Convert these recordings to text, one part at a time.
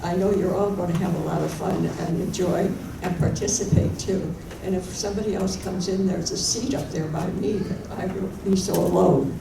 I know you're all going to have a lot of fun and enjoy and participate too. And if somebody else comes in, there's a seat up there by me, I won't be so alone.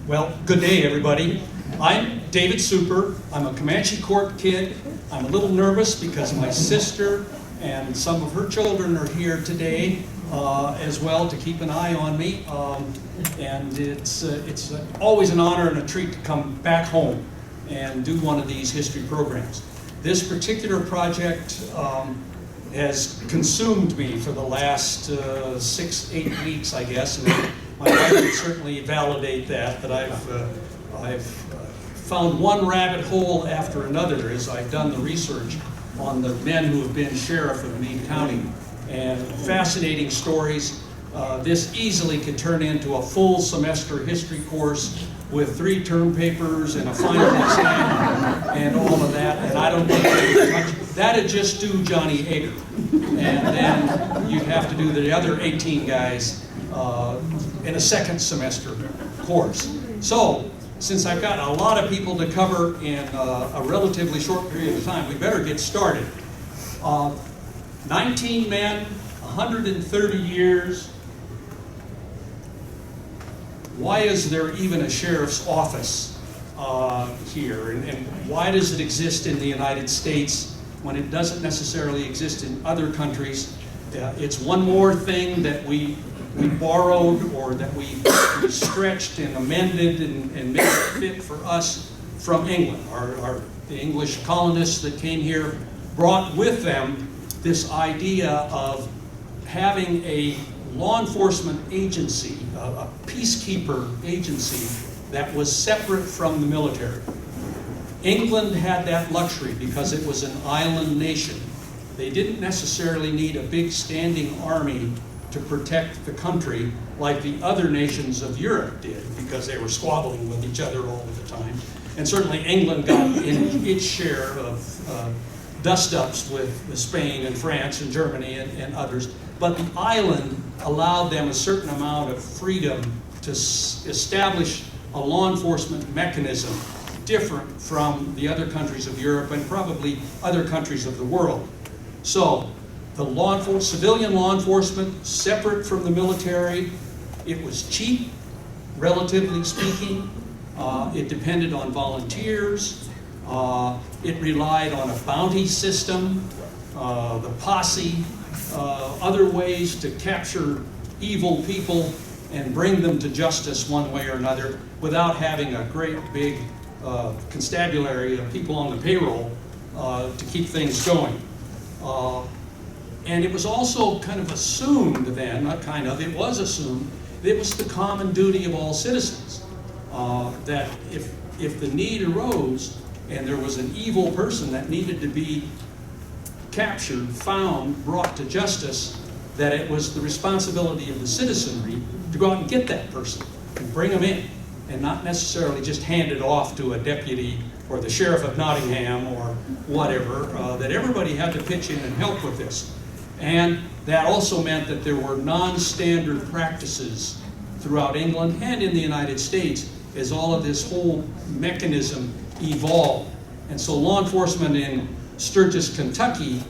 Well, good day, everybody. I'm David Super. I'm a Comanche Court kid. I'm a little nervous because my sister and some of her children are here today as well to keep an eye on me. And it's always an honor and a treat to come back home and do one of these history programs. This particular project has consumed me for the last 6-8 weeks, I guess. And my wife would certainly validate that I've found one rabbit hole after another as I've done the research on the men who have been sheriff of Meade County. And fascinating stories. This easily could turn into a full semester history course with 3 term papers and a final exam and all of that. And I don't think that'd just do Johnny Ager. And then you'd have to do the other 18 guys in a second semester course. So, since I've got a lot of people to cover in a relatively short period of time, we better get started. 19 men, 130 years. Why is there even a sheriff's office here? And why does it exist in the United States when it doesn't necessarily exist in other countries? It's one more thing that we borrowed or that we stretched and amended and made it fit for us from England. The English colonists that came here brought with them this idea of having a law enforcement agency, a peacekeeper agency that was separate from the military. England had that luxury because it was an island nation. They didn't necessarily need a big standing army to protect the country like the other nations of Europe did, because they were squabbling with each other all the time. And certainly England got in its share of dust-ups with Spain and France and Germany and others. But the island allowed them a certain amount of freedom to establish a law enforcement mechanism different from the other countries of Europe and probably other countries of the world. So, the civilian law enforcement, separate from the military, it was cheap, relatively speaking. It depended on volunteers. It relied on a bounty system, the posse, other ways to capture evil people and bring them to justice one way or another without having a great big constabulary of people on the payroll to keep things going. And it was also kind of assumed then, not kind of, it was assumed, that it was the common duty of all citizens. That if the need arose and there was an evil person that needed to be captured, found, brought to justice, that it was the responsibility of the citizenry to go out and get that person and bring them in, and not necessarily just hand it off to a deputy or the sheriff of Nottingham or whatever, that everybody had to pitch in and help with this. And that also meant that there were non-standard practices throughout England and in the United States as all of this whole mechanism evolved. And so law enforcement in Sturgis, Kentucky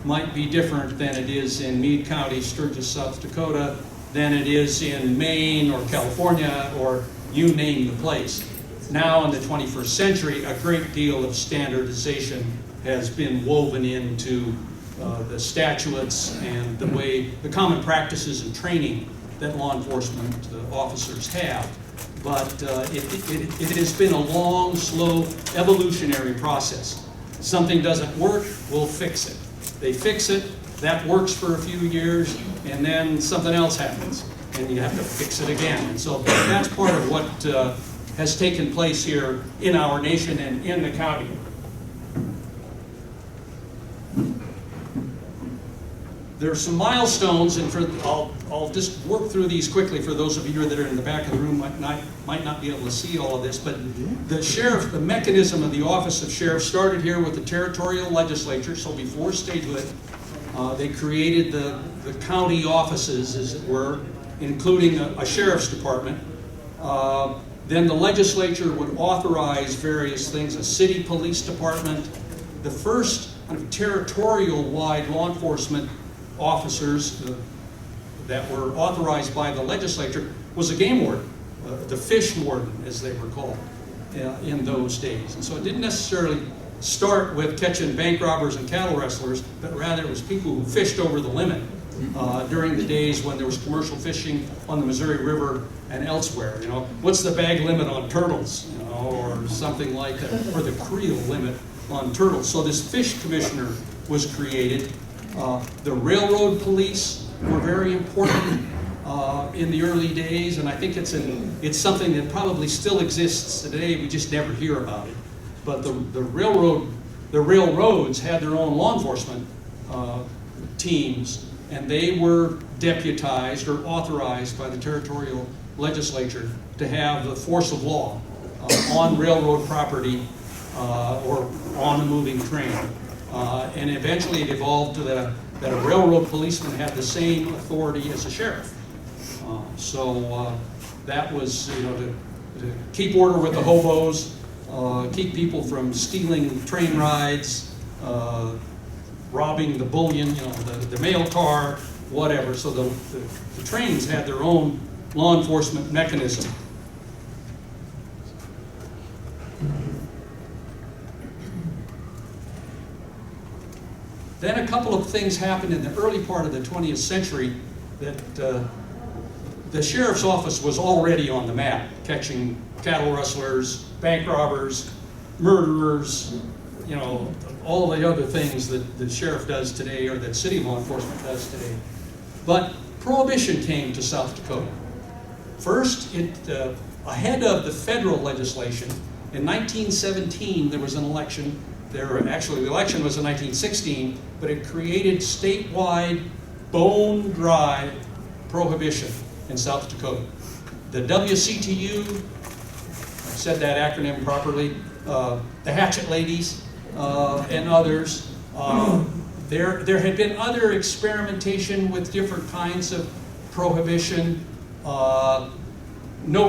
might be different than it is in Meade County, Sturgis, South Dakota, than it is in Maine or California, or you name the place. Now in the 21st century, a great deal of standardization has been woven into the statutes and the common practices and training that law enforcement officers have. But it has been a long, slow, evolutionary process. Something doesn't work, we'll fix it. They fix it, that works for a few years, and then something else happens, and you have to fix it again. And so that's part of what has taken place here in our nation and in the county. There's some milestones, and I'll just work through these quickly for those of you that are in the back of the room might not be able to see all of this. But the mechanism of the office of sheriff started here with the territorial legislature. So before statehood, they created the county offices, as it were, including a sheriff's department. Then the legislature would authorize various things: a city police department. The first kind of territorial-wide law enforcement officers that were authorized by the legislature was a game warden, the fish warden, as they were called in those days. And so it didn't necessarily start with catching bank robbers and cattle rustlers, but rather it was people who fished over the limit during the days when there was commercial fishing on the Missouri River and elsewhere. You know, what's the bag limit on turtles, you know, or something like that, or the creel limit on turtles. So this fish commissioner was created. The railroad police were very important in the early days, and I think it's something that probably still exists today. We just never hear about it. But the railroads had their own law enforcement teams, and they were deputized or authorized by the territorial legislature to have the force of law on railroad property or on a moving train. And eventually it evolved to that a railroad policeman had the same authority as a sheriff. So that was, you know, to keep order with the hobos, keep people from stealing train rides, robbing the bullion, you know, the mail car, whatever. So the trains had their own law enforcement mechanism. Then a couple of things happened in the early part of the 20th century that the sheriff's office was already on the map, catching cattle rustlers, bank robbers, murderers, you know, all the other things that the sheriff does today or that city law enforcement does today. But Prohibition came to South Dakota. First, ahead of the federal legislation, in 1917 there was an election. Actually, the election was in 1916, but it created statewide bone-dry prohibition in South Dakota. The WCTU, I said that acronym properly, the Hatchet Ladies, and others. There had been other experimentation with different kinds of prohibition. No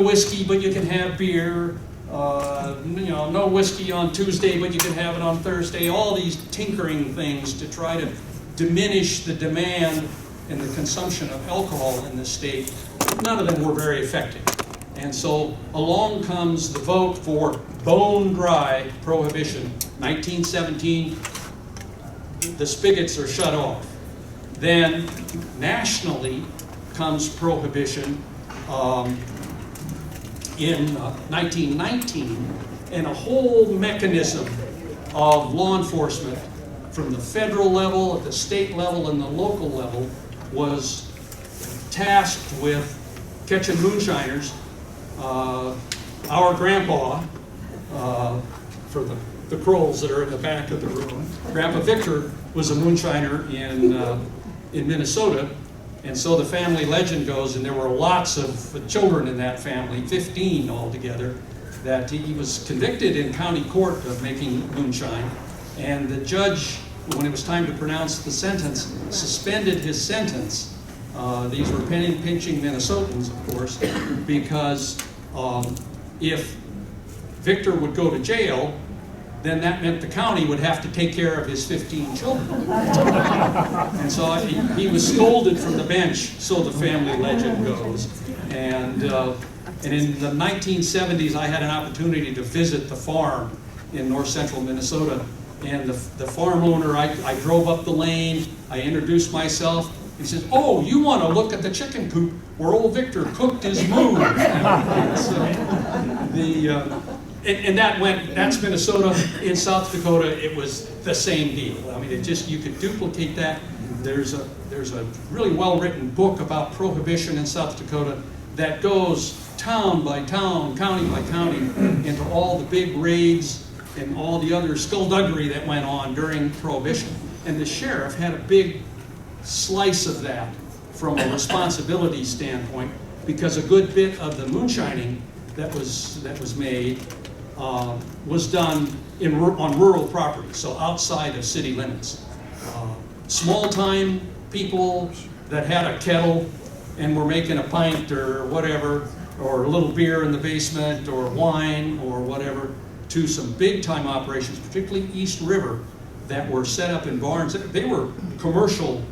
whiskey, but you can have beer. You know, no whiskey on Tuesday, but you can have it on Thursday. All these tinkering things to try to diminish the demand and the consumption of alcohol in the state. None of them were very effective. And so along comes the vote for bone-dry prohibition. 1917, the spigots are shut off. Then nationally comes prohibition in 1919, and a whole mechanism of law enforcement from the federal level, at the state level, and the local level was tasked with catching moonshiners. Our grandpa, for the Crolls that are in the back of the room, Grandpa Victor was a moonshiner in Minnesota. And so the family legend goes, and there were lots of children in that family, 15 altogether, that he was convicted in county court of making moonshine. And the judge, when it was time to pronounce the sentence, suspended his sentence. These were penny-pinching Minnesotans, of course, because if Victor would go to jail, then that meant the county would have to take care of his 15 children. And so he was scolded from the bench, so the family legend goes. And in the 1970s, I had an opportunity to visit the farm in north central Minnesota. And the farm owner, I drove up the lane, I introduced myself. He says, "Oh, you want to look at the chicken coop where old Victor cooked his moon." And that's Minnesota. In South Dakota, it was the same deal. I mean, you could duplicate that. There's a really well-written book about prohibition in South Dakota that goes town by town, county by county, into all the big raids and all the other skullduggery that went on during Prohibition. And the sheriff had a big slice of that from a responsibility standpoint, because a good bit of the moonshining that was made was done on rural property, so outside of city limits. Small-time people that had a kettle and were making a pint or whatever, or a little beer in the basement, or wine, or whatever, to some big-time operations, particularly East River, that were set up in barns. They were commercial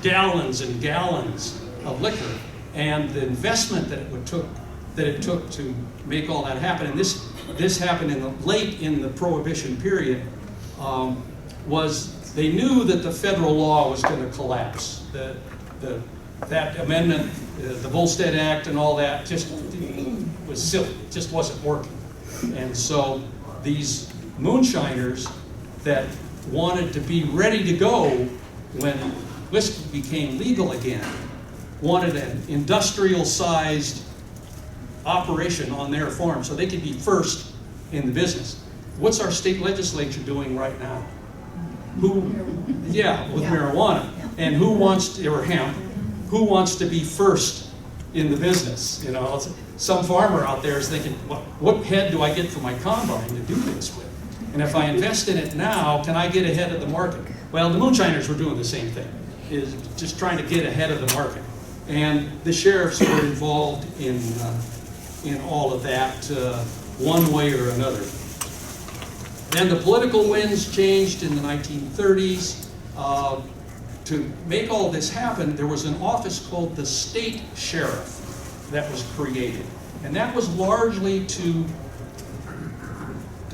gallons and gallons of liquor, and the investment that it took to make all that happen, and this happened late in the Prohibition period, was they knew that the federal law was going to collapse. That amendment, the Volstead Act and all that, just was silly. It just wasn't working. And so these moonshiners that wanted to be ready to go when whiskey became legal again wanted an industrial-sized operation on their farm so they could be first in the business. What's our state legislature doing right now? With marijuana. And who wants to, or hemp, who wants to be first in the business? You know, some farmer out there is thinking, what head do I get for my combine to do this with? And if I invest in it now, can I get ahead of the market? Well, the moonshiners were doing the same thing, is just trying to get ahead of the market. And the sheriffs were involved in all of that one way or another. Then the political winds changed in the 1930s. To make all this happen, there was an office called the State Sheriff that was created. And that was largely to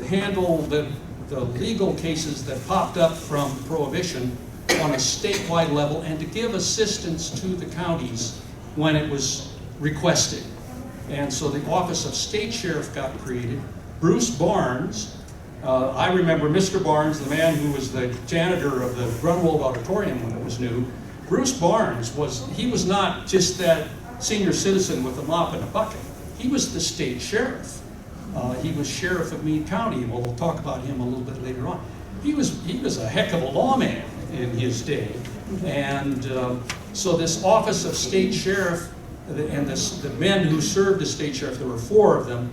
handle the legal cases that popped up from Prohibition on a statewide level, and to give assistance to the counties when it was requested. And so the Office of State Sheriff got created. Bruce Barnes, I remember Mr. Barnes, the man who was the janitor of the Grunwald Auditorium when it was new. Bruce Barnes was not just that senior citizen with a mop and a bucket. He was the state sheriff. He was sheriff of Meade County, and we'll talk about him a little bit later on. He was a heck of a lawman in his day. And so this Office of State Sheriff, and the men who served as state sheriff, there were 4 of them,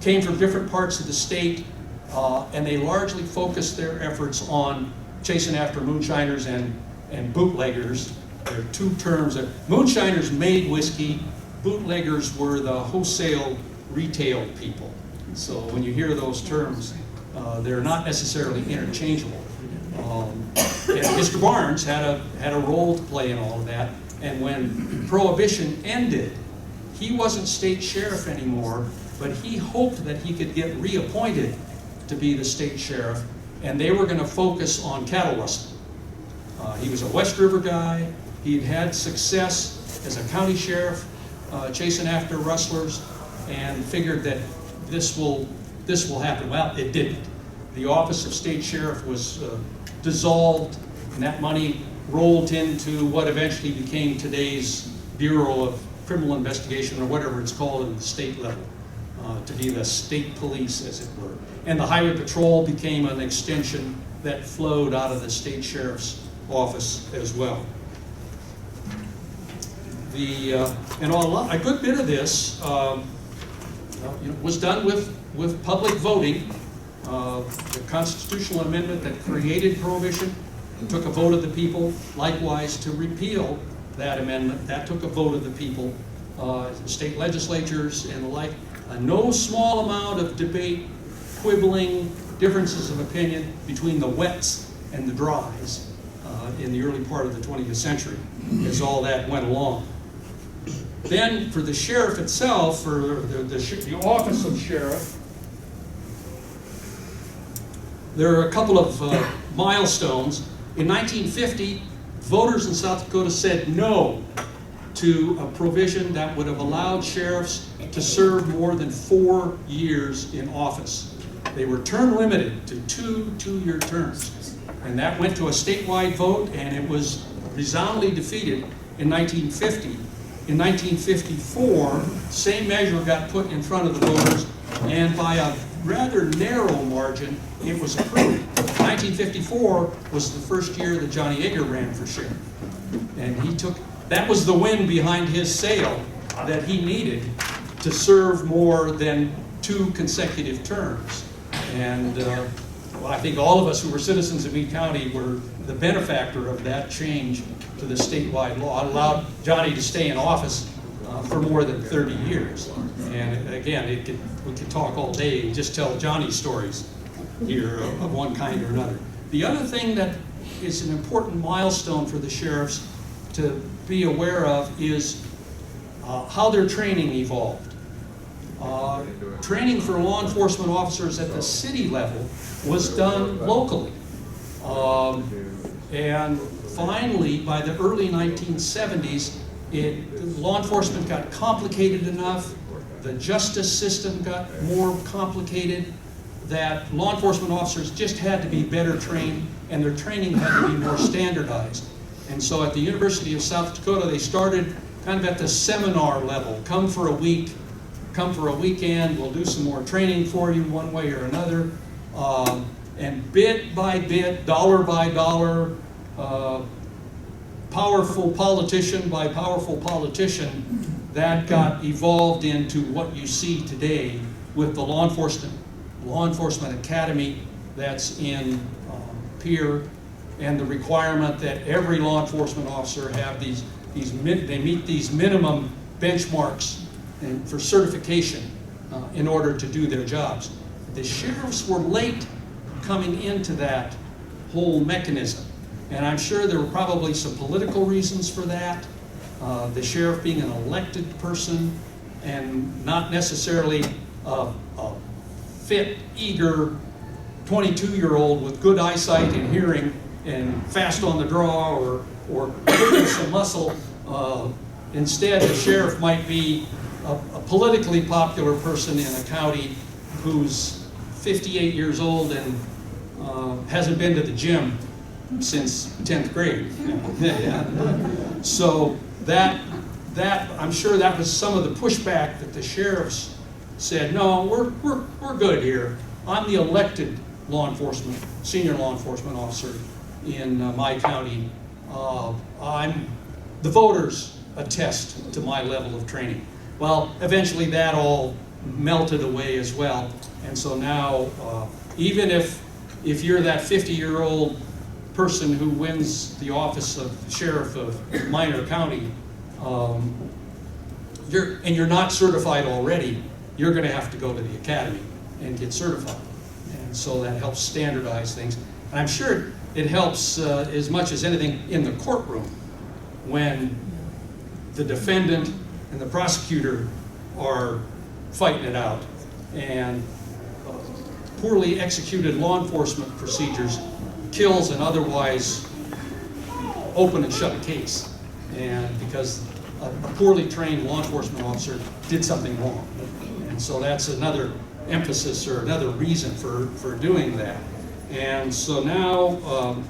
came from different parts of the state, and they largely focused their efforts on chasing after moonshiners and bootleggers. There are 2 terms. Moonshiners made whiskey, bootleggers were the wholesale retail people. So when you hear those terms, they're not necessarily interchangeable. And Mr. Barnes had a role to play in all of that, and when Prohibition ended, he wasn't state sheriff anymore, but he hoped that he could get reappointed to be the state sheriff, and they were going to focus on cattle rustling. He was a West River guy. He'd had success as a county sheriff chasing after rustlers, and figured that this will happen. Well, it didn't. The Office of State Sheriff was dissolved, and that money rolled into what eventually became today's Bureau of Criminal Investigation, or whatever it's called at the state level, to be the state police, as it were. And the Highway Patrol became an extension that flowed out of the state sheriff's office as well. And a good bit of this was done with public voting. The constitutional amendment that created Prohibition took a vote of the people. Likewise, to repeal that amendment, that took a vote of the people, state legislatures and the like. No small amount of debate, quibbling, differences of opinion between the wets and the dries in the early part of the 20th century as all that went along. Then for the sheriff itself, for the office of sheriff, there are a couple of milestones. In 1950, voters in South Dakota said no to a provision that would have allowed sheriffs to serve more than 4 years in office. They were term limited to 2 two-year terms. And that went to a statewide vote, and it was resoundingly defeated in 1950. In 1954, same measure got put in front of the voters, and by a rather narrow margin, it was approved. 1954 was the first year that Johnny Yeager ran for sheriff. And that was the wind behind his sail that he needed to serve more than 2 consecutive terms. And well, I think all of us who were citizens of Meade County were the benefactor of that change to the statewide law. It allowed Johnny to stay in office for more than 30 years. And again, we could talk all day and just tell Johnny stories here of one kind or another. The other thing that is an important milestone for the sheriffs to be aware of is how their training evolved. Training for law enforcement officers at the city level was done locally. And finally, by the early 1970s, law enforcement got complicated enough, the justice system got more complicated, that law enforcement officers just had to be better trained, and their training had to be more standardized. And so at the University of South Dakota, they started kind of at the seminar level. Come for a week, come for a weekend, we'll do some more training for you one way or another. And bit by bit, dollar by dollar, powerful politician by powerful politician, that got evolved into what you see today with the Law Enforcement Academy that's in Pierre, and the requirement that every law enforcement officer have they meet these minimum benchmarks for certification in order to do their jobs. The sheriffs were late coming into that whole mechanism, and I'm sure there were probably some political reasons for that. The sheriff being an elected person and not necessarily a fit, eager 22-year-old with good eyesight and hearing and fast on the draw or with some muscle. Instead, the sheriff might be a politically popular person in a county who's 58 years old and hasn't been to the gym since 10th grade. So that I'm sure that was some of the pushback that the sheriffs said, no, we're good here. I'm the elected senior law enforcement officer in my county. The voters attest to my level of training. Well, eventually that all melted away as well. And so now, even if you're that 50-year-old person who wins the office of sheriff of Minor County, you're not certified already, you're going to have to go to the academy and get certified. And so that helps standardize things. And I'm sure it helps as much as anything in the courtroom when the defendant and the prosecutor are fighting it out. And poorly executed law enforcement procedures kills an otherwise open and shut case. And because a poorly trained law enforcement officer did something wrong. And so that's another emphasis or another reason for doing that. And so now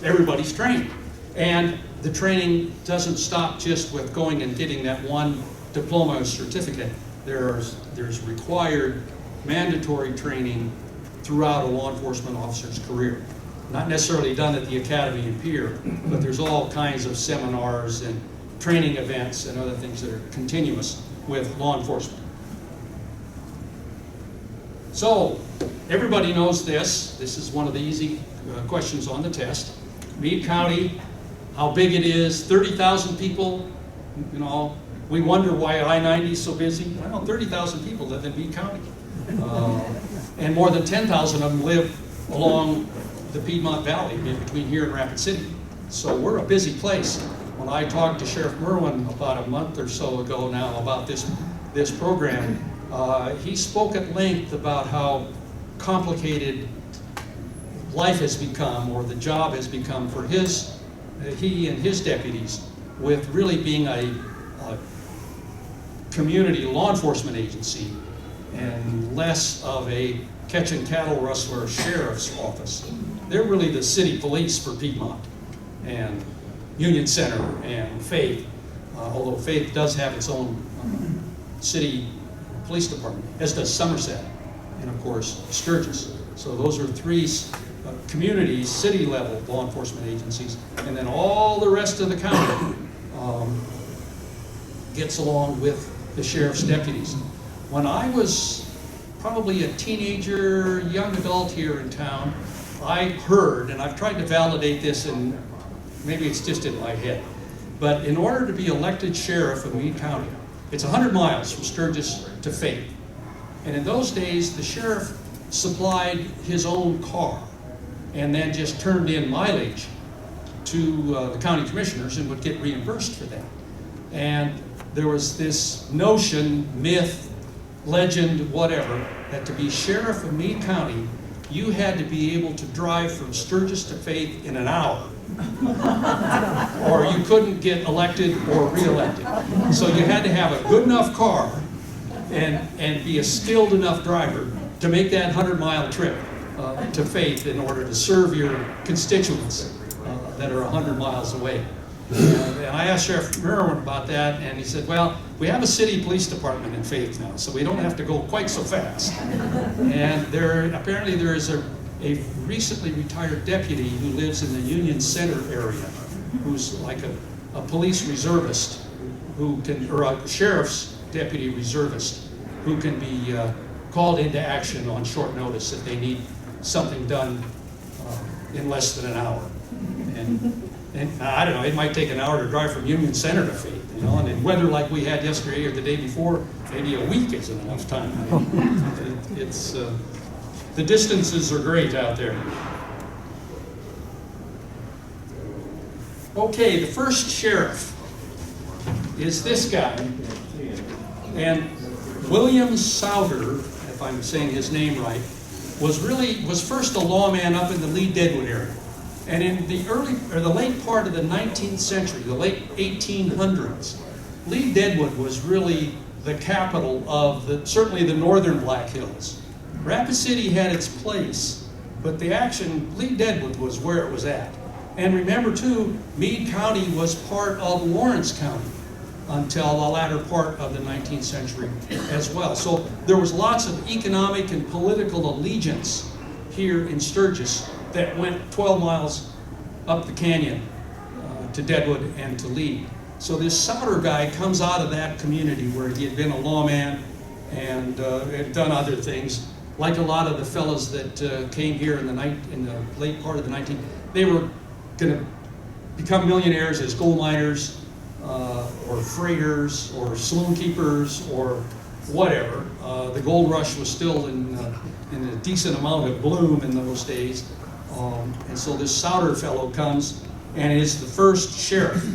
everybody's trained. And the training doesn't stop just with going and getting that one diploma or certificate. There's required mandatory training throughout a law enforcement officer's career. Not necessarily done at the academy in Pierre, but there's all kinds of seminars and training events and other things that are continuous with law enforcement. So, everybody knows this. This is one of the easy questions on the test. Meade County, how big it is, 30,000 people. You know, we wonder why I-90 is so busy. Well, 30,000 people live in Meade County. And more than 10,000 of them live along the Piedmont Valley, between here and Rapid City. So we're a busy place. When I talked to Sheriff Merwin about a month or so ago now about this program, he spoke at length about how complicated life has become, or the job has become for he and his deputies, with really being a community law enforcement agency and less of a catching cattle rustler sheriff's office. They're really the city police for Piedmont and Union Center and Faith, although Faith does have its own city police department, as does Somerset, and of course Sturgis. So those are three communities, city-level law enforcement agencies, and then all the rest of the county gets along with the sheriff's deputies. When I was probably a teenager, young adult here in town, I heard, and I've tried to validate this, and maybe it's just in my head, but in order to be elected sheriff of Meade County, it's 100 miles from Sturgis to Fayette. And in those days, the sheriff supplied his own car and then just turned in mileage to the county commissioners and would get reimbursed for that. And there was this notion, myth, legend, whatever, that to be sheriff of Meade County, you had to be able to drive from Sturgis to Fayette in an hour. Or you couldn't get elected or re-elected. So you had to have a good enough car and be a skilled enough driver to make that 100-mile trip to Fayette in order to serve your constituents that are 100 miles away. And I asked Sheriff Merwin about that, and he said, well, we have a city police department in Fayette now, so we don't have to go quite so fast. And apparently there is a recently retired deputy who lives in the Union Center area, who's like a police reservist, or a sheriff's deputy reservist, who can be called into action on short notice if they need something done in less than an hour. And I don't know, it might take an hour to drive from Union Center to Fayette, and in weather like we had yesterday or the day before, maybe a week isn't enough time. The distances are great out there. Okay, the first sheriff is this guy. And William Souder, if I'm saying his name right, was first a lawman up in the Lee-Deadwood area. And in the late part of the 19th century, the late 1800s, Lee-Deadwood was really the capital of certainly the northern Black Hills. Rapid City had its place, but Lee-Deadwood was where it was at. And remember too, Meade County was part of Lawrence County until the latter part of the 19th century as well. So there was lots of economic and political allegiance here in Sturgis that went 12 miles up the canyon to Deadwood and to Lee. So this Souder guy comes out of that community where he had been a lawman and had done other things. Like a lot of the fellows that came here in the late part of the 19th, they were going to become millionaires as gold miners or freighters or saloon keepers or whatever. The gold rush was still in a decent amount of bloom in those days. And so this Souder fellow comes and is the first sheriff.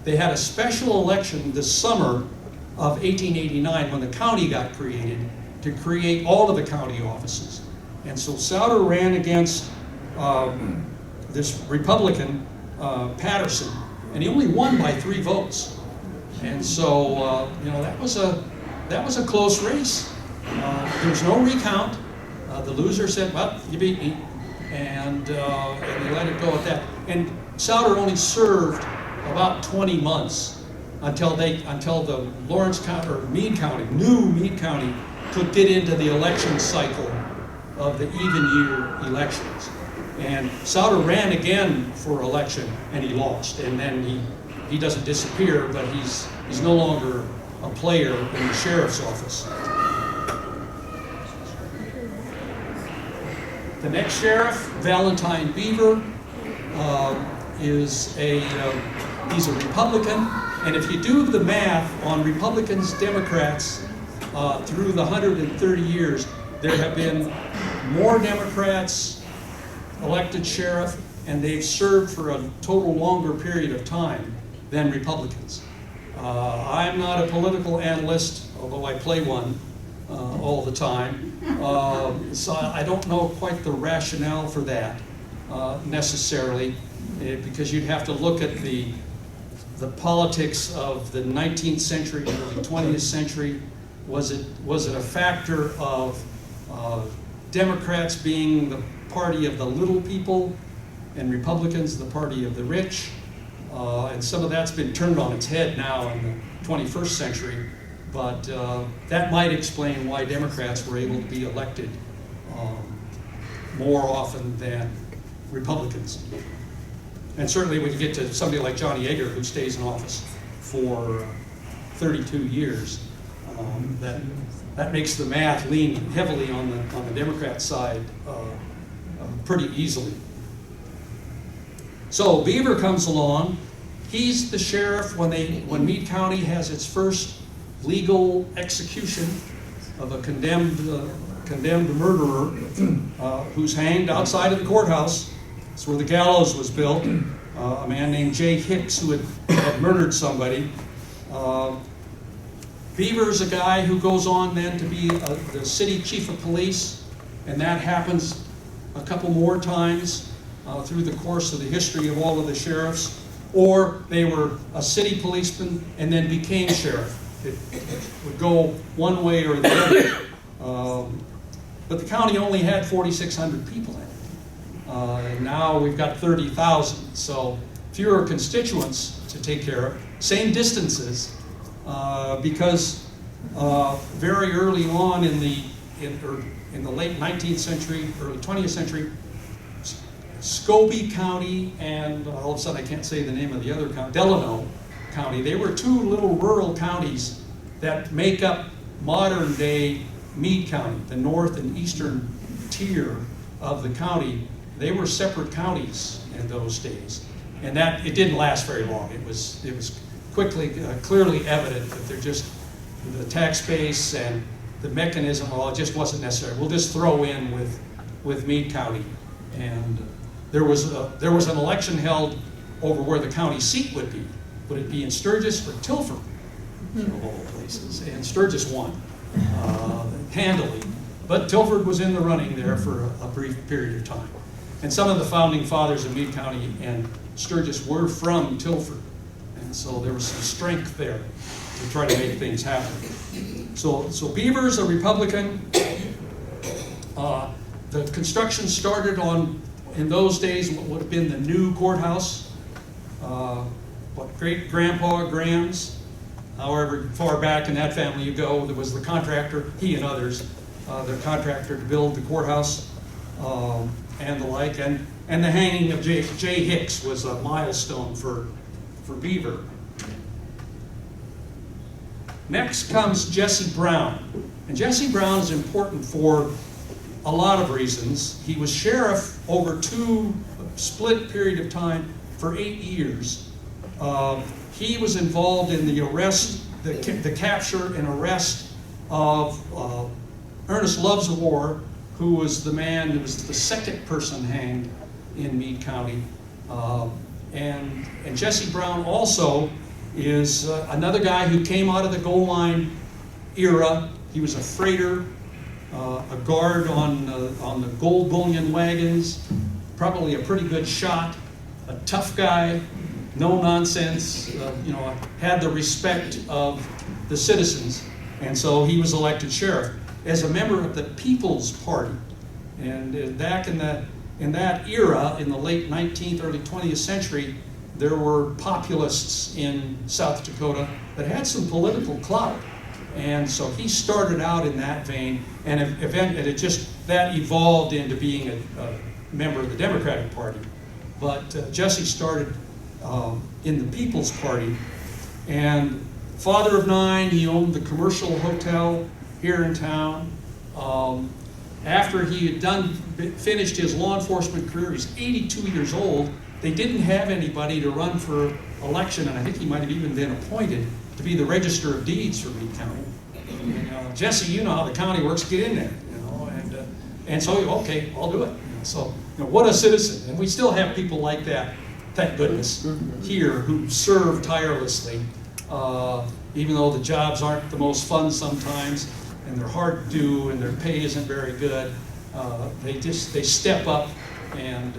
They had a special election this summer of 1889 when the county got created to create all of the county offices. And so Souder ran against this Republican, Patterson, and he only won by 3 votes. And so, that was a close race. There was no recount. The loser said, well, you beat me. And they let it go at that. And Souder only served about 20 months until the Lawrence County, or Meade County, new Meade County, could get into the election cycle of the even year elections. And Souder ran again for election and he lost. And then he doesn't disappear, but he's no longer a player in the sheriff's office. The next sheriff, Valentine Beaver, he's a Republican, and if you do the math on Republicans, Democrats, through the 130 years, there have been more Democrats elected sheriff, and they've served for a total longer period of time than Republicans. I'm not a political analyst, although I play one all the time. So I don't know quite the rationale for that necessarily, because you'd have to look at the politics of the 19th century, early 20th century. Was it a factor of Democrats being the party of the little people and Republicans the party of the rich? And some of that's been turned on its head now in the 21st century. But that might explain why Democrats were able to be elected more often than Republicans. And certainly when you get to somebody like Johnny Yeager, who stays in office for 32 years, that makes the math lean heavily on the Democrat side pretty easily. So Beaver comes along. He's the sheriff when Meade County has its first legal execution of a condemned murderer who's hanged outside of the courthouse. That's where the gallows was built. A man named Jay Hicks who had murdered somebody. Beaver's a guy who goes on then to be the city chief of police, and that happens a couple more times through the course of the history of all of the sheriffs. Or they were a city policeman and then became sheriff. It would go one way or the other. But the county only had 4,600 people in it. And now we've got 30,000. So fewer constituents to take care of. Same distances. Because very early on in the late 19th century, early 20th century, Scobie County and all of a sudden I can't say the name of the other county, Delano County, they were two little rural counties that make up modern day Meade County, the north and eastern tier of the county. They were separate counties in those days. And that, it didn't last very long. It was quickly, clearly evident that they're just, the tax base and the mechanism, well, it just wasn't necessary. We'll just throw in with Meade County. And there was an election held over where the county seat would be. Would it be in Sturgis or Tilford, of all places? And Sturgis won handily. But Tilford was in the running there for a brief period of time. And some of the founding fathers of Meade County and Sturgis were from Tilford. And so there was some strength there to try to make things happen. So Beaver's a Republican. The construction started in those days, what would have been the new courthouse. Great-grandpa Graham's, however far back in that family you go, there was the contractor, he and others, the contractor to build the courthouse and the like. And the hanging of Jay Hicks was a milestone for Beaver. Next comes Jesse Brown. And Jesse Brown is important for a lot of reasons. He was sheriff over two split period of time for 8 years. He was involved in the arrest, the capture and arrest of Ernest Loves-War, who was the man who was the second person hanged in Meade County. And Jesse Brown also is another guy who came out of the gold line era. He was a freighter, a guard on the gold bullion wagons, probably a pretty good shot, a tough guy, no nonsense, had the respect of the citizens, and so he was elected sheriff as a member of the People's Party. And back in that era, in the late 19th, early 20th century, there were populists in South Dakota that had some political clout. And so he started out in that vein, and that evolved into being a member of the Democratic Party. But Jesse started in the People's Party, and father of 9, he owned the commercial hotel here in town. After he had finished his law enforcement career, he's 82 years old. They didn't have anybody to run for election, and I think he might have even been appointed to be the Register of Deeds for Meade County. And, Jesse, you know how the county works, get in there, and so, okay, I'll do it. So, what a citizen. And we still have people like that, thank goodness, here who serve tirelessly, even though the jobs aren't the most fun sometimes, and they're hard to do, and their pay isn't very good. They step up and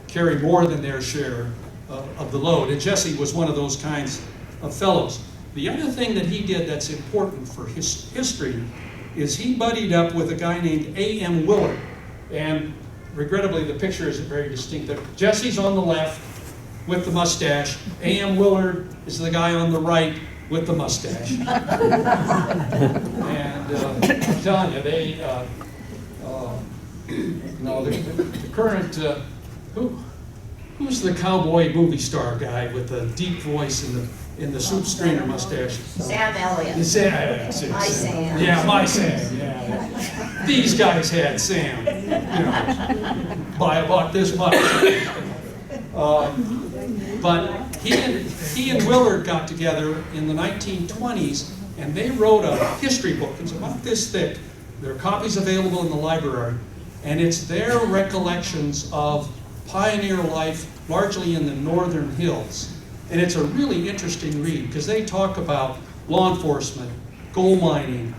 carry more than their share of the load. And Jesse was one of those kinds of fellows. The other thing that he did that's important for his history is he buddied up with a guy named A.M. Willard. And regrettably, the picture isn't very distinct. Jesse's on the left with the mustache. A.M. Willard is the guy on the right with the mustache. And I'm telling you, No, the current, who's the cowboy movie star guy with the deep voice and the soup strainer mustache? Sam Elliott. My Sam. Yeah, my Sam. Yeah. These guys had Sam, by about this much. But he and Willard got together in the 1920s, and they wrote a history book. It's about this thick. There are copies available in the library, and it's their recollections of pioneer life, largely in the northern hills. And it's a really interesting read, because they talk about law enforcement, gold mining,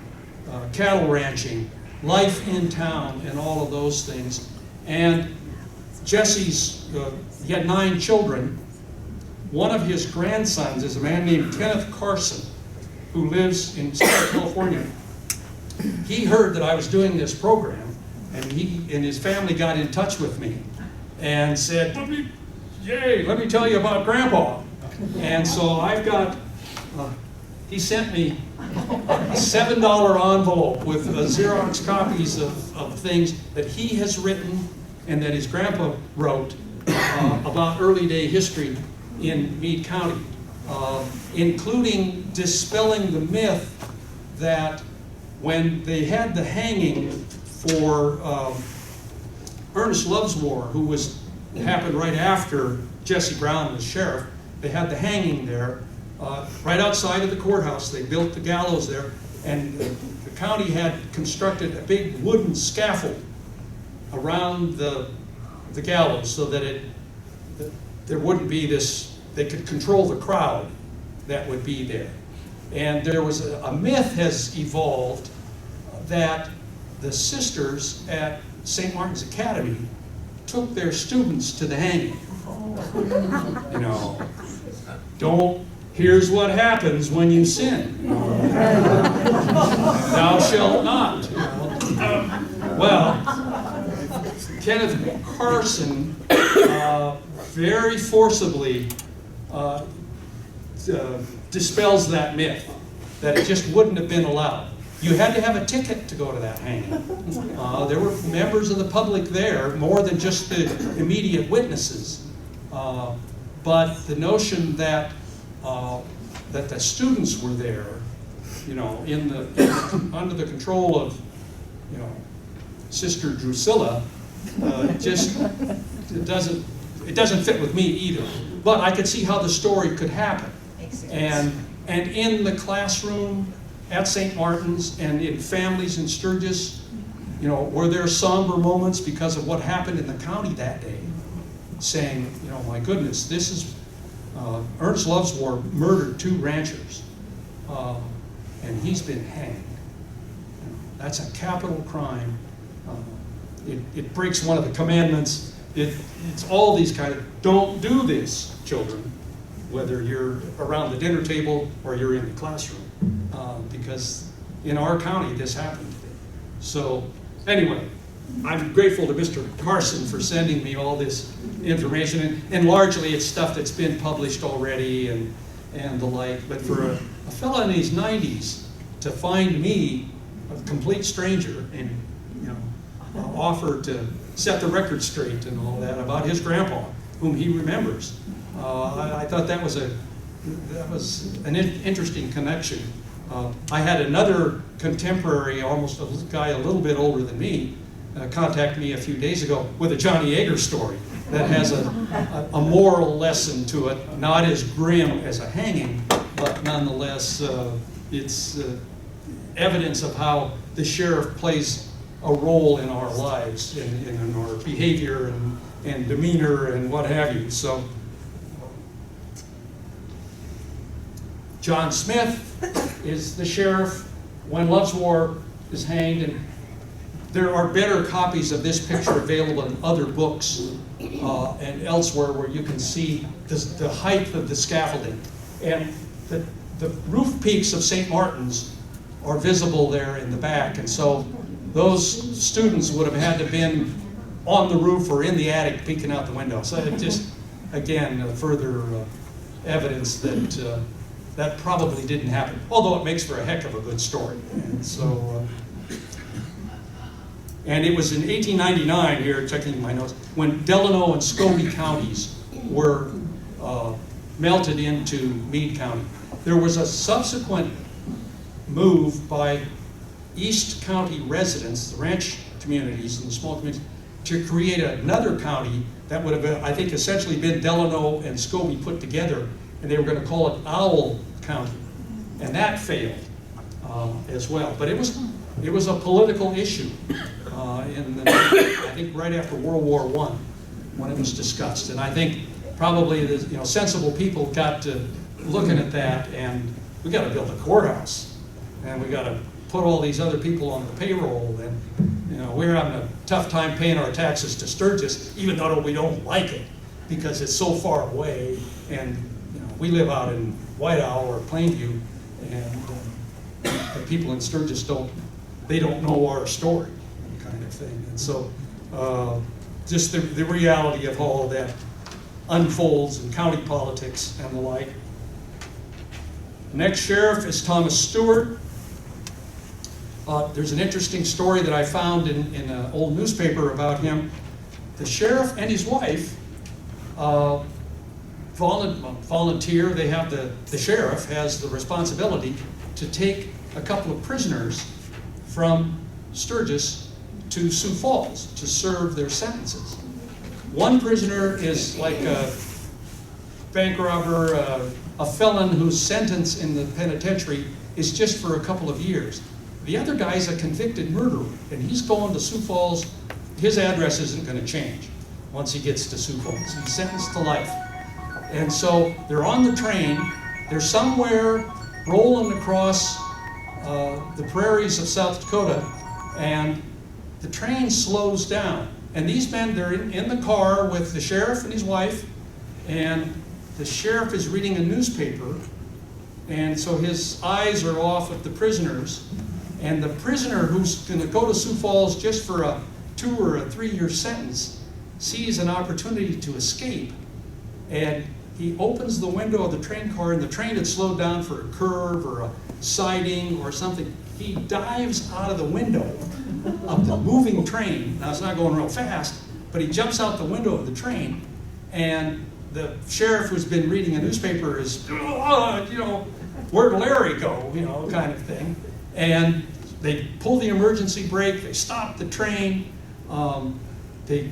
cattle ranching, life in town, and all of those things. And Jesse's, he had 9 children. One of his grandsons is a man named Kenneth Carson, who lives in Southern California. He heard that I was doing this program, and he and his family got in touch with me and said, let me tell you about Grandpa. And so I've got, he sent me a $7 envelope with Xerox copies of things that he has written and that his grandpa wrote about early day history in Meade County, including dispelling the myth that when they had the hanging for Ernest Lovesmore, who happened right after Jesse Brown was sheriff, they had the hanging there, right outside of the courthouse. They built the gallows there, and the county had constructed a big wooden scaffold around the gallows so that there wouldn't be this, they could control the crowd that would be there. And there was a myth has evolved that the sisters at St. Martin's Academy took their students to the hanging. You know, here's what happens when you sin. Thou shalt not. Well, Kenneth Carson very forcibly dispels that myth, that it just wouldn't have been allowed. You had to have a ticket to go to that hanging. There were members of the public there, more than just the immediate witnesses. But the notion that that the students were there, you know, under the control of, you know, Sister Drusilla, just it doesn't fit with me either. But I could see how the story could happen. And in the classroom at St. Martin's and in families in Sturgis, you know, were there somber moments because of what happened in the county that day, saying, you know, my goodness, this is Ernest Lovesmore murdered 2 ranchers, and he's been hanged. You know, that's a capital crime. It breaks one of the commandments. It's all these kind of, don't do this, children, whether you're around the dinner table or you're in the classroom, because in our county this happened. So anyway, I'm grateful to Mr. Carson for sending me all this information, and largely it's stuff that's been published already and the like. But for a fellow in his 90s to find me, a complete stranger, and you know, offer to set the record straight and all that about his grandpa, whom he remembers, I thought that was an interesting connection. I had another contemporary, almost a guy a little bit older than me, contact me a few days ago with a Johnny Yeager story that has a moral lesson to it, not as grim as a hanging, but nonetheless it's evidence of how the sheriff plays a role in our lives, in our behavior and demeanor and what have you. So John Smith is the sheriff when Lovesmore is hanged, and there are better copies of this picture available in other books and elsewhere where you can see the height of the scaffolding. And the roof peaks of St. Martin's are visible there in the back, and so those students would have had to have been on the roof or in the attic peeking out the window. So it just, again, further evidence that that probably didn't happen, although it makes for a heck of a good story. And so And it was in 1899 here, checking my notes, when Delano and Scobie counties were melted into Meade County. There was a subsequent move by East County residents, the ranch communities and the small communities, to create another county that would have, I think, essentially been Delano and Scobie put together, and they were going to call it Owl County, and that failed as well. But it was a political issue I think right after World War I when it was discussed, and I think probably the sensible people got to looking at that, and we got to build a courthouse, and we got to put all these other people on the payroll, and we're having a tough time paying our taxes to Sturgis, even though we don't like it because it's so far away, and we live out in White Owl or Plainview, and the people in Sturgis don't know our story, kind of thing. And so just the reality of all of that unfolds in county politics and the like. Next sheriff is Thomas Stewart. There's an interesting story that I found in an old newspaper about him. The sheriff and his wife volunteer. They have the sheriff has the responsibility to take a couple of prisoners from Sturgis to Sioux Falls to serve their sentences. One prisoner is like a bank robber, a felon whose sentence in the penitentiary is just for a couple of years. The other guy's a convicted murderer, and he's going to Sioux Falls. His address isn't going to change once he gets to Sioux Falls. He's sentenced to life. And so they're on the train. They're somewhere rolling across the prairies of South Dakota, and the train slows down. And these men, they're in the car with the sheriff and his wife, and the sheriff is reading a newspaper, and so his eyes are off of the prisoners. And the prisoner who's going to go to Sioux Falls just for a 2 or a 3-year sentence sees an opportunity to escape, and he opens the window of the train car, and the train had slowed down for a curve or a siding or something. He dives out of the window of the moving train. Now, it's not going real fast, but he jumps out the window of the train, and the sheriff who's been reading a newspaper is, where'd Larry go, kind of thing. And they pull the emergency brake, they stop the train, they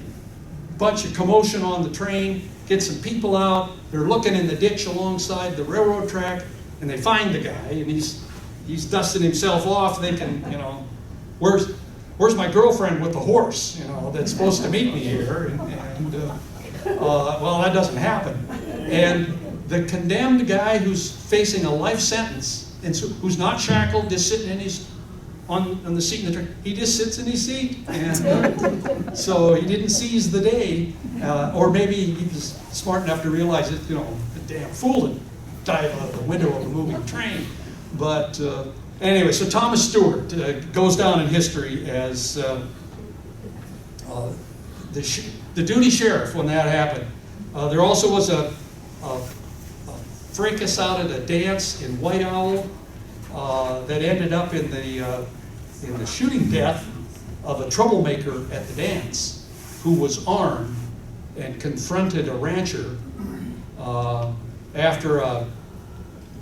bunch of commotion on the train, get some people out, they're looking in the ditch alongside the railroad track, and they find the guy, and he's dusting himself off, thinking, where's my girlfriend with the horse, that's supposed to meet me here, and well, that doesn't happen. And the condemned guy who's facing a life sentence, and so, who's not shackled, just sitting in on the seat in the train. He just sits in his seat, and so he didn't seize the day, or maybe he was smart enough to realize that the damn fool had dive out of the window of a moving train. But anyway, so Thomas Stewart goes down in history as the duty sheriff when that happened. There also was a fracas out at a dance in White Owl that ended up in the shooting death of a troublemaker at the dance who was armed and confronted a rancher after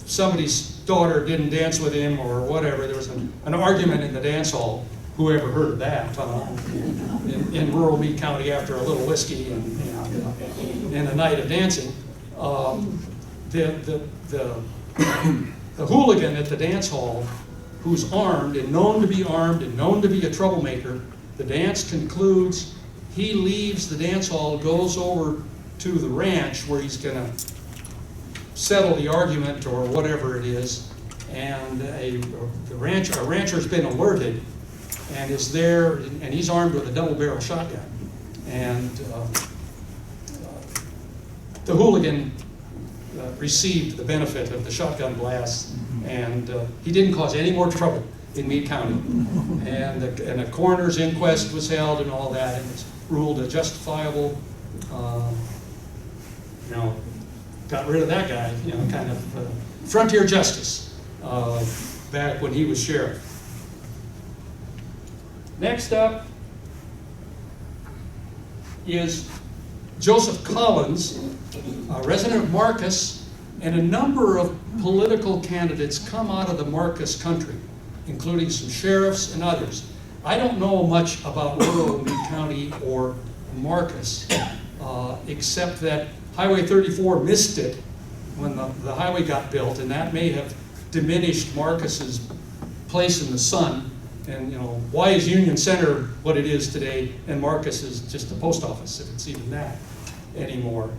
somebody's daughter didn't dance with him or whatever. There was an argument in the dance hall. Whoever heard of that in rural Meade County after a little whiskey and a night of dancing. The hooligan at the dance hall, who's armed and known to be a troublemaker, the dance concludes, he leaves the dance hall, goes over to the ranch where he's going to settle the argument or whatever it is, and a rancher's been alerted and is there, and he's armed with a double-barrel shotgun. And the hooligan received the benefit of the shotgun blast, and he didn't cause any more trouble in Meade County. And a coroner's inquest was held and all that, and it's ruled a justifiable, got rid of that guy, kind of frontier justice back when he was sheriff. Next up is Joseph Collins, a resident of Marcus, and a number of political candidates come out of the Marcus country, including some sheriffs and others. I don't know much about rural Meade County or Marcus, except that Highway 34 missed it when the highway got built, and that may have diminished Marcus's place in the sun. And why is Union Center what it is today, and Marcus is just a post office, if it's even that anymore?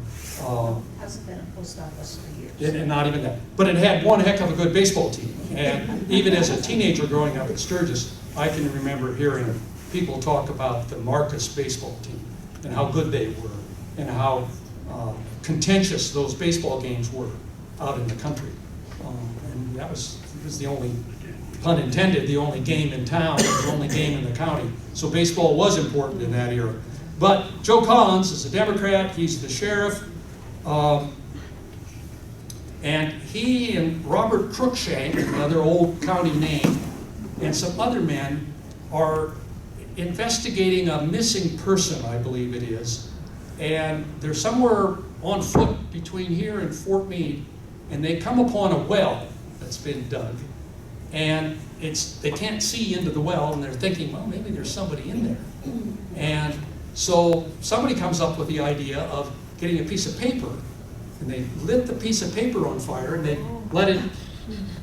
Hasn't been a post office for years. And not even that. But it had one heck of a good baseball team. And even as a teenager growing up in Sturgis, I can remember hearing people talk about the Marcus baseball team and how good they were and how contentious those baseball games were out in the country. And that was the only, pun intended, the only game in town, the only game in the county. So baseball was important in that era. But Joe Collins is a Democrat. He's the sheriff. And he and Robert Cruikshank, another old county name, and some other men are investigating a missing person, I believe it is. And they're somewhere on foot between here and Fort Meade, and they come upon a well that's been dug. And they can't see into the well, and they're thinking, well, maybe there's somebody in there. And so somebody comes up with the idea of getting a piece of paper, and they lit the piece of paper on fire, and they let it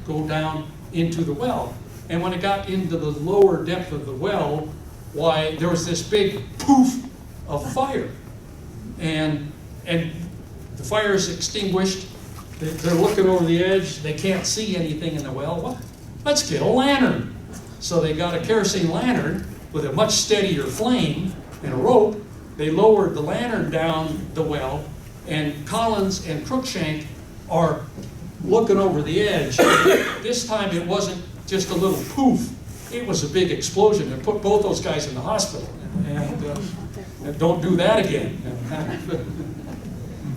go down into the well. And when it got into the lower depth of the well, why, there was this big poof of fire. And the fire is extinguished. They're looking over the edge. They can't see anything in the well. Well, let's get a lantern. So they got a kerosene lantern with a much steadier flame and a rope. They lowered the lantern down the well, and Collins and Cruikshank are looking over the edge. This time it wasn't just a little poof. It was a big explosion that put both those guys in the hospital. And don't do that again.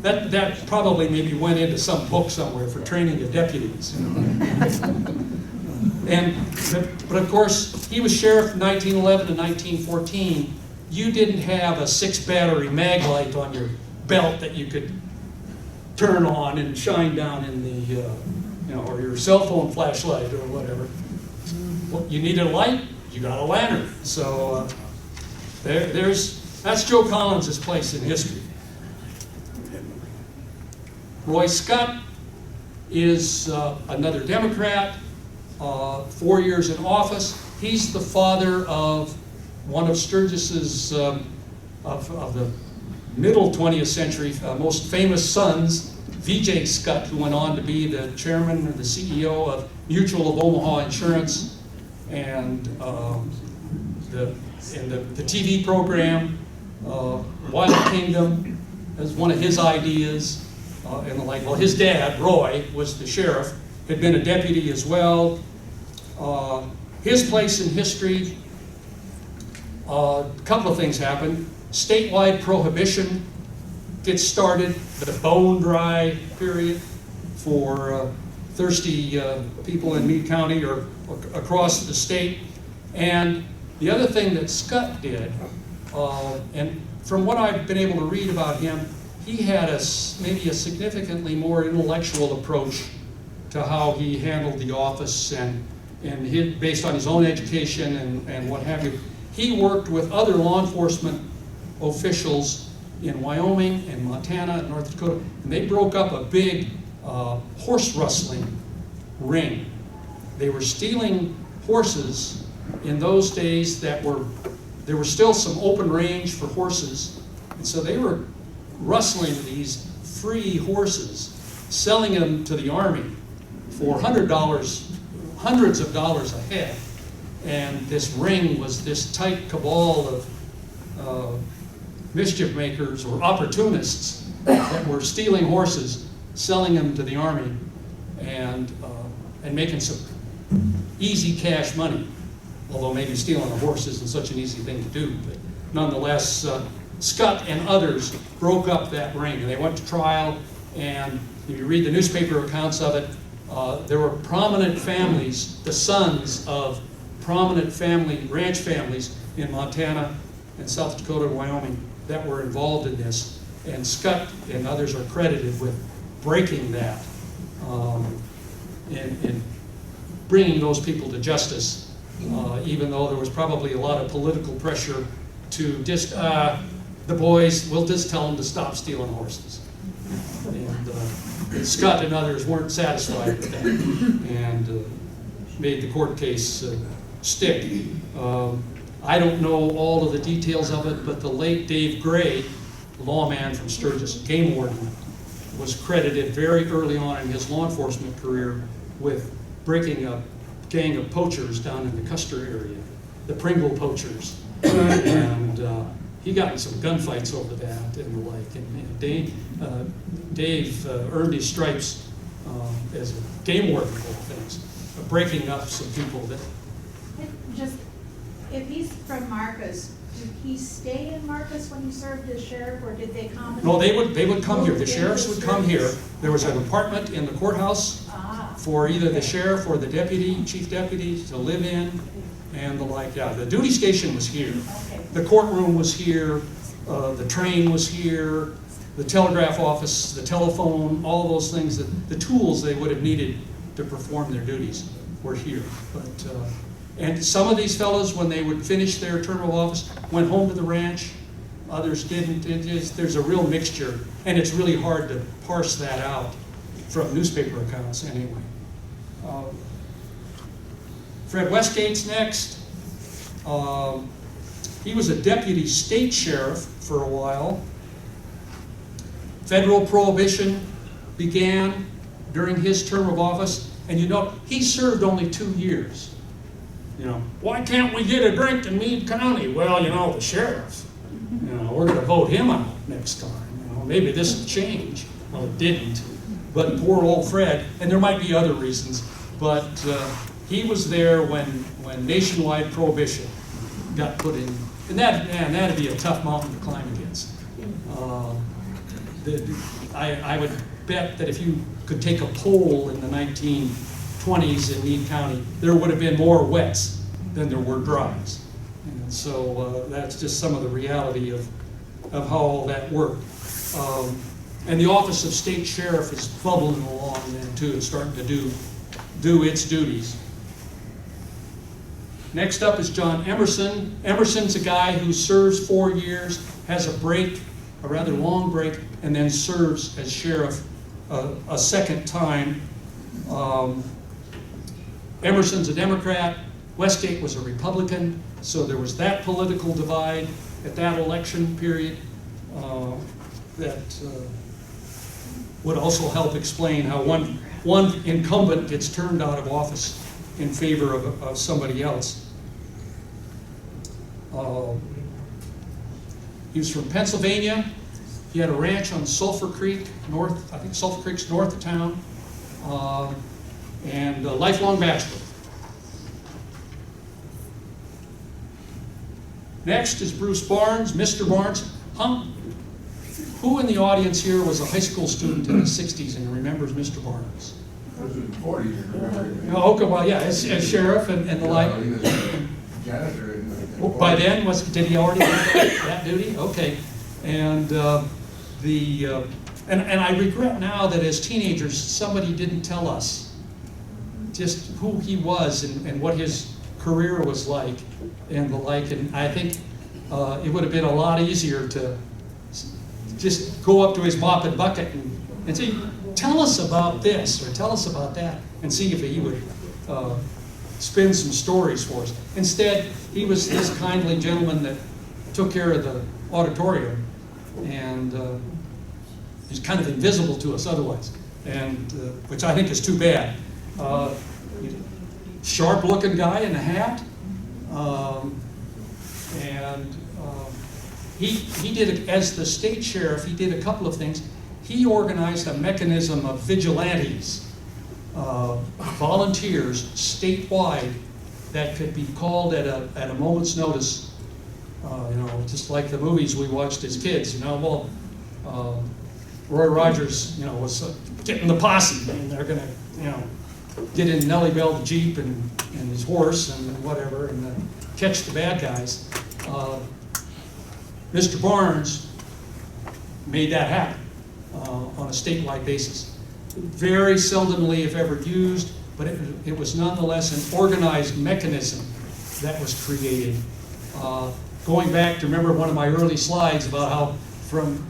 That probably maybe went into some book somewhere for training of deputies. But of course, he was sheriff from 1911 to 1914. You didn't have a 6-battery mag light on your belt that you could turn on and shine down in the, or your cell phone flashlight or whatever. Well, you needed a light, you got a lantern. So that's Joe Collins' place in history. Roy Scott is another Democrat, 4 years in office. He's the father of one of Sturgis's, of the middle 20th century most famous sons, V.J. Scott, who went on to be the chairman or the CEO of Mutual of Omaha Insurance, and the TV program, Wild Kingdom, as one of his ideas, and the like. Well, his dad, Roy, was the sheriff, had been a deputy as well. His place in history, a couple of things happened. Statewide prohibition gets started, the bone dry period for thirsty people in Meade County or across the state. And the other thing that Scott did, and from what I've been able to read about him, he had maybe a significantly more intellectual approach to how he handled the office, and based on his own education and what have you. He worked with other law enforcement officials in Wyoming and Montana and North Dakota, and they broke up a big horse rustling ring. They were stealing horses in those days there were still some open range for horses, and so they were rustling these free horses, selling them to the Army for $100, hundreds of dollars a head. And this ring was this tight cabal of mischief makers or opportunists that were stealing horses, selling them to the Army, and making some easy cash money. Although maybe stealing a horse isn't such an easy thing to do, but nonetheless, Scott and others broke up that ring, and they went to trial. And if you read the newspaper accounts of it, there were prominent families, the sons of prominent ranch families in Montana and South Dakota and Wyoming, that were involved in this. And Scott and others are credited with breaking that and bringing those people to justice, even though there was probably a lot of political pressure to just, the boys, we'll just tell them to stop stealing horses. And Scott and others weren't satisfied with that and made the court case stick. I don't know all of the details of it, but the late Dave Gray, lawman from Sturgis, game warden, was credited very early on in his law enforcement career with breaking a gang of poachers down in the Custer area, the Pringle poachers. And he got in some gunfights over that and the like. And Dave earned his stripes as a game warden of all things, breaking up some people that. Just, if he's from Marcus, did he stay in Marcus when he served as sheriff, or did they come? No, they would come here. The sheriffs would come here. There was an apartment in the courthouse for either the sheriff or the deputy, chief deputy, to live in, and the like. Yeah, the duty station was here. Okay. The courtroom was here. The train was here. The telegraph office, the telephone, all those things, the tools they would have needed to perform their duties were here. But and some of these fellows, when they would finish their term of office, went home to the ranch. Others didn't. There's a real mixture, and it's really hard to parse that out from newspaper accounts anyway. Fred Westgate's next. He was a deputy state sheriff for a while. Federal prohibition began during his term of office, and you know, he served only 2 years. You know, why can't we get a drink in Meade County? Well, you know, the sheriff, you know, we're going to vote him out next time. You know, maybe this will change. Well, it didn't. But poor old Fred, and there might be other reasons, but he was there when nationwide prohibition got put in. And that'd be a tough mountain to climb against. I would bet that if you could take a poll in the 1920s in Meade County, there would have been more wets than there were dries. And so that's just some of the reality of how all that worked. And the office of state sheriff is bubbling along then too. It's starting to do its duties. Next up is John Emerson. Emerson's a guy who serves 4 years, has a break, a rather long break, and then serves as sheriff a second time. Emerson's a Democrat. Westgate was a Republican, so there was that political divide at that election period that would also help explain how one incumbent gets turned out of office in favor of somebody else. He was from Pennsylvania. He had a ranch on Sulphur Creek, north, I think Sulphur Creek's north of town, and a lifelong bachelor. Next is Bruce Barnes, Mr. Barnes. Who in the audience here was a high school student in the 60s and remembers Mr. Barnes? It was in the 40s, remember? Oh, okay, well, yeah, as sheriff and the like. He was a janitor in the Well, by then, did he already have that duty? Okay. And and I regret now that as teenagers, somebody didn't tell us just who he was and what his career was like and the like. And I think it would have been a lot easier to just go up to his mop and bucket and say, tell us about this or tell us about that, and see if he would spin some stories for us. Instead, he was this kindly gentleman that took care of the auditorium, and he's kind of invisible to us otherwise, and which I think is too bad. Sharp-looking guy in a hat, and he did, as the state sheriff, he did a couple of things. He organized a mechanism of vigilantes, volunteers statewide that could be called at a moment's notice. You know, just like the movies we watched as kids. You know, well, Roy Rogers, you know, was getting the posse, and they're gonna, you know, get in Nellie Bell the Jeep and his horse and whatever, and catch the bad guys. Mr. Barnes made that happen on a statewide basis. Very seldomly, if ever used, but it was nonetheless an organized mechanism that was created. Going back to remember one of my early slides about how from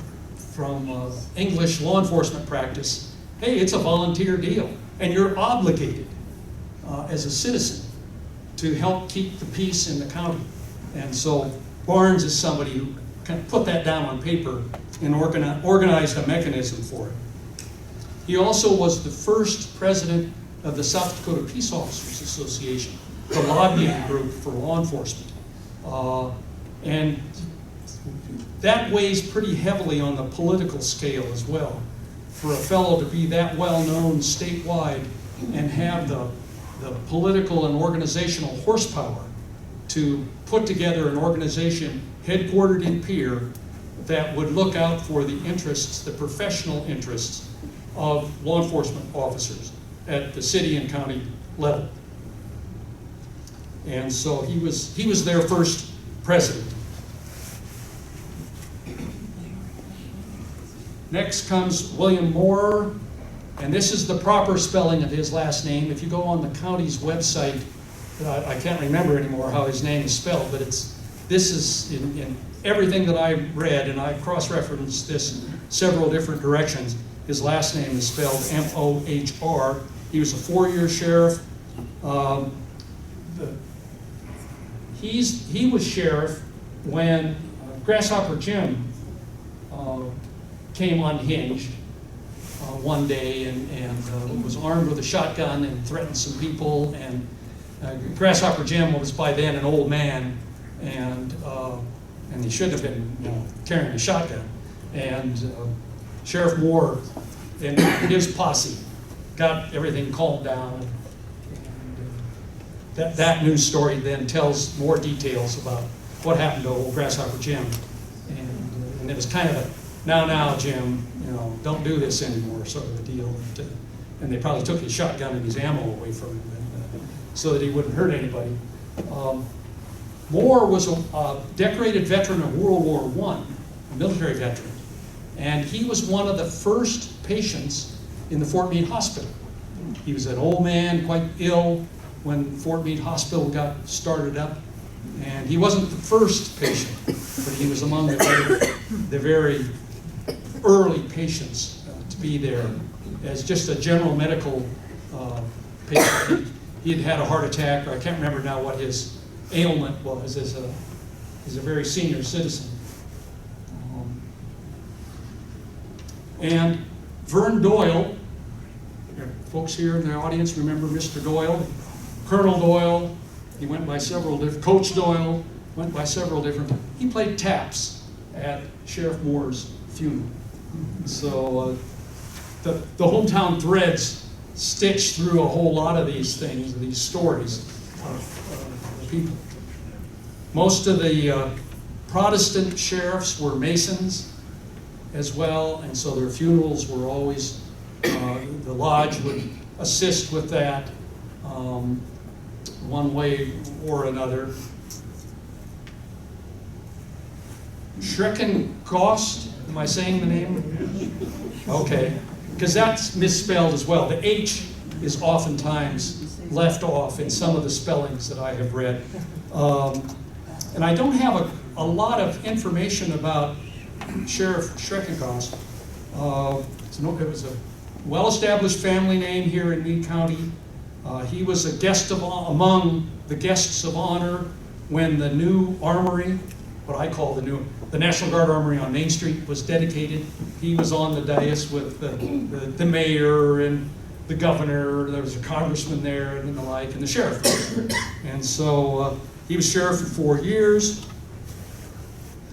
English law enforcement practice, hey, it's a volunteer deal, and you're obligated as a citizen to help keep the peace in the county. And so Barnes is somebody who kind of put that down on paper and organized a mechanism for it. He also was the first president of the South Dakota Peace Officers Association, the lobbying group for law enforcement. And that weighs pretty heavily on the political scale as well. For a fellow to be that well known statewide and have the political and organizational horsepower to put together an organization headquartered in Pierre that would look out for the interests, the professional interests of law enforcement officers at the city and county level. And so he was their first president. Next comes William Moore, and this is the proper spelling of his last name. If you go on the county's website, I can't remember anymore how his name is spelled, but this is in everything that I read, and I've cross-referenced this in several different directions. His last name is spelled M-O-H-R. He was a 4-year sheriff. He was sheriff when Grasshopper Jim came unhinged one day and was armed with a shotgun and threatened some people. And Grasshopper Jim was by then an old man, and he shouldn't have been carrying a shotgun. And Sheriff Moore and his posse got everything calmed down. And that news story then tells more details about what happened to old Grasshopper Jim. And it was kind of a, now, Jim, don't do this anymore, sort of a deal. And they probably took his shotgun and his ammo away from him so that he wouldn't hurt anybody. Moore was a decorated veteran of World War I, a military veteran. And he was one of the first patients in the Fort Meade Hospital. He was an old man, quite ill, when Fort Meade Hospital got started up. And he wasn't the first patient, but he was among the very early patients to be there as just a general medical patient. He had had a heart attack, or I can't remember now what his ailment was as a very senior citizen. And Vern Doyle, folks here in the audience remember Mr. Doyle, Colonel Doyle. He went by several different, Coach Doyle went by several different, he played taps at Sheriff Moore's funeral. So the hometown threads stitch through a whole lot of these things, these stories of the people. Most of the Protestant sheriffs were Masons as well, and so their funerals were always, the lodge would assist with that one way or another. Shrek Acosta, am I saying the name? Okay, because that's misspelled as well. The H is oftentimes left off in some of the spellings that I have read. And I don't have a lot of information about Sheriff Shrek Acosta. It was a well-established family name here in Meade County. He was a guest among the guests of honor when the new armory, what I call the National Guard Armory on Main Street, was dedicated. He was on the dais with the mayor and the governor. There was a congressman there and the like, and the sheriff. And so he was sheriff for 4 years.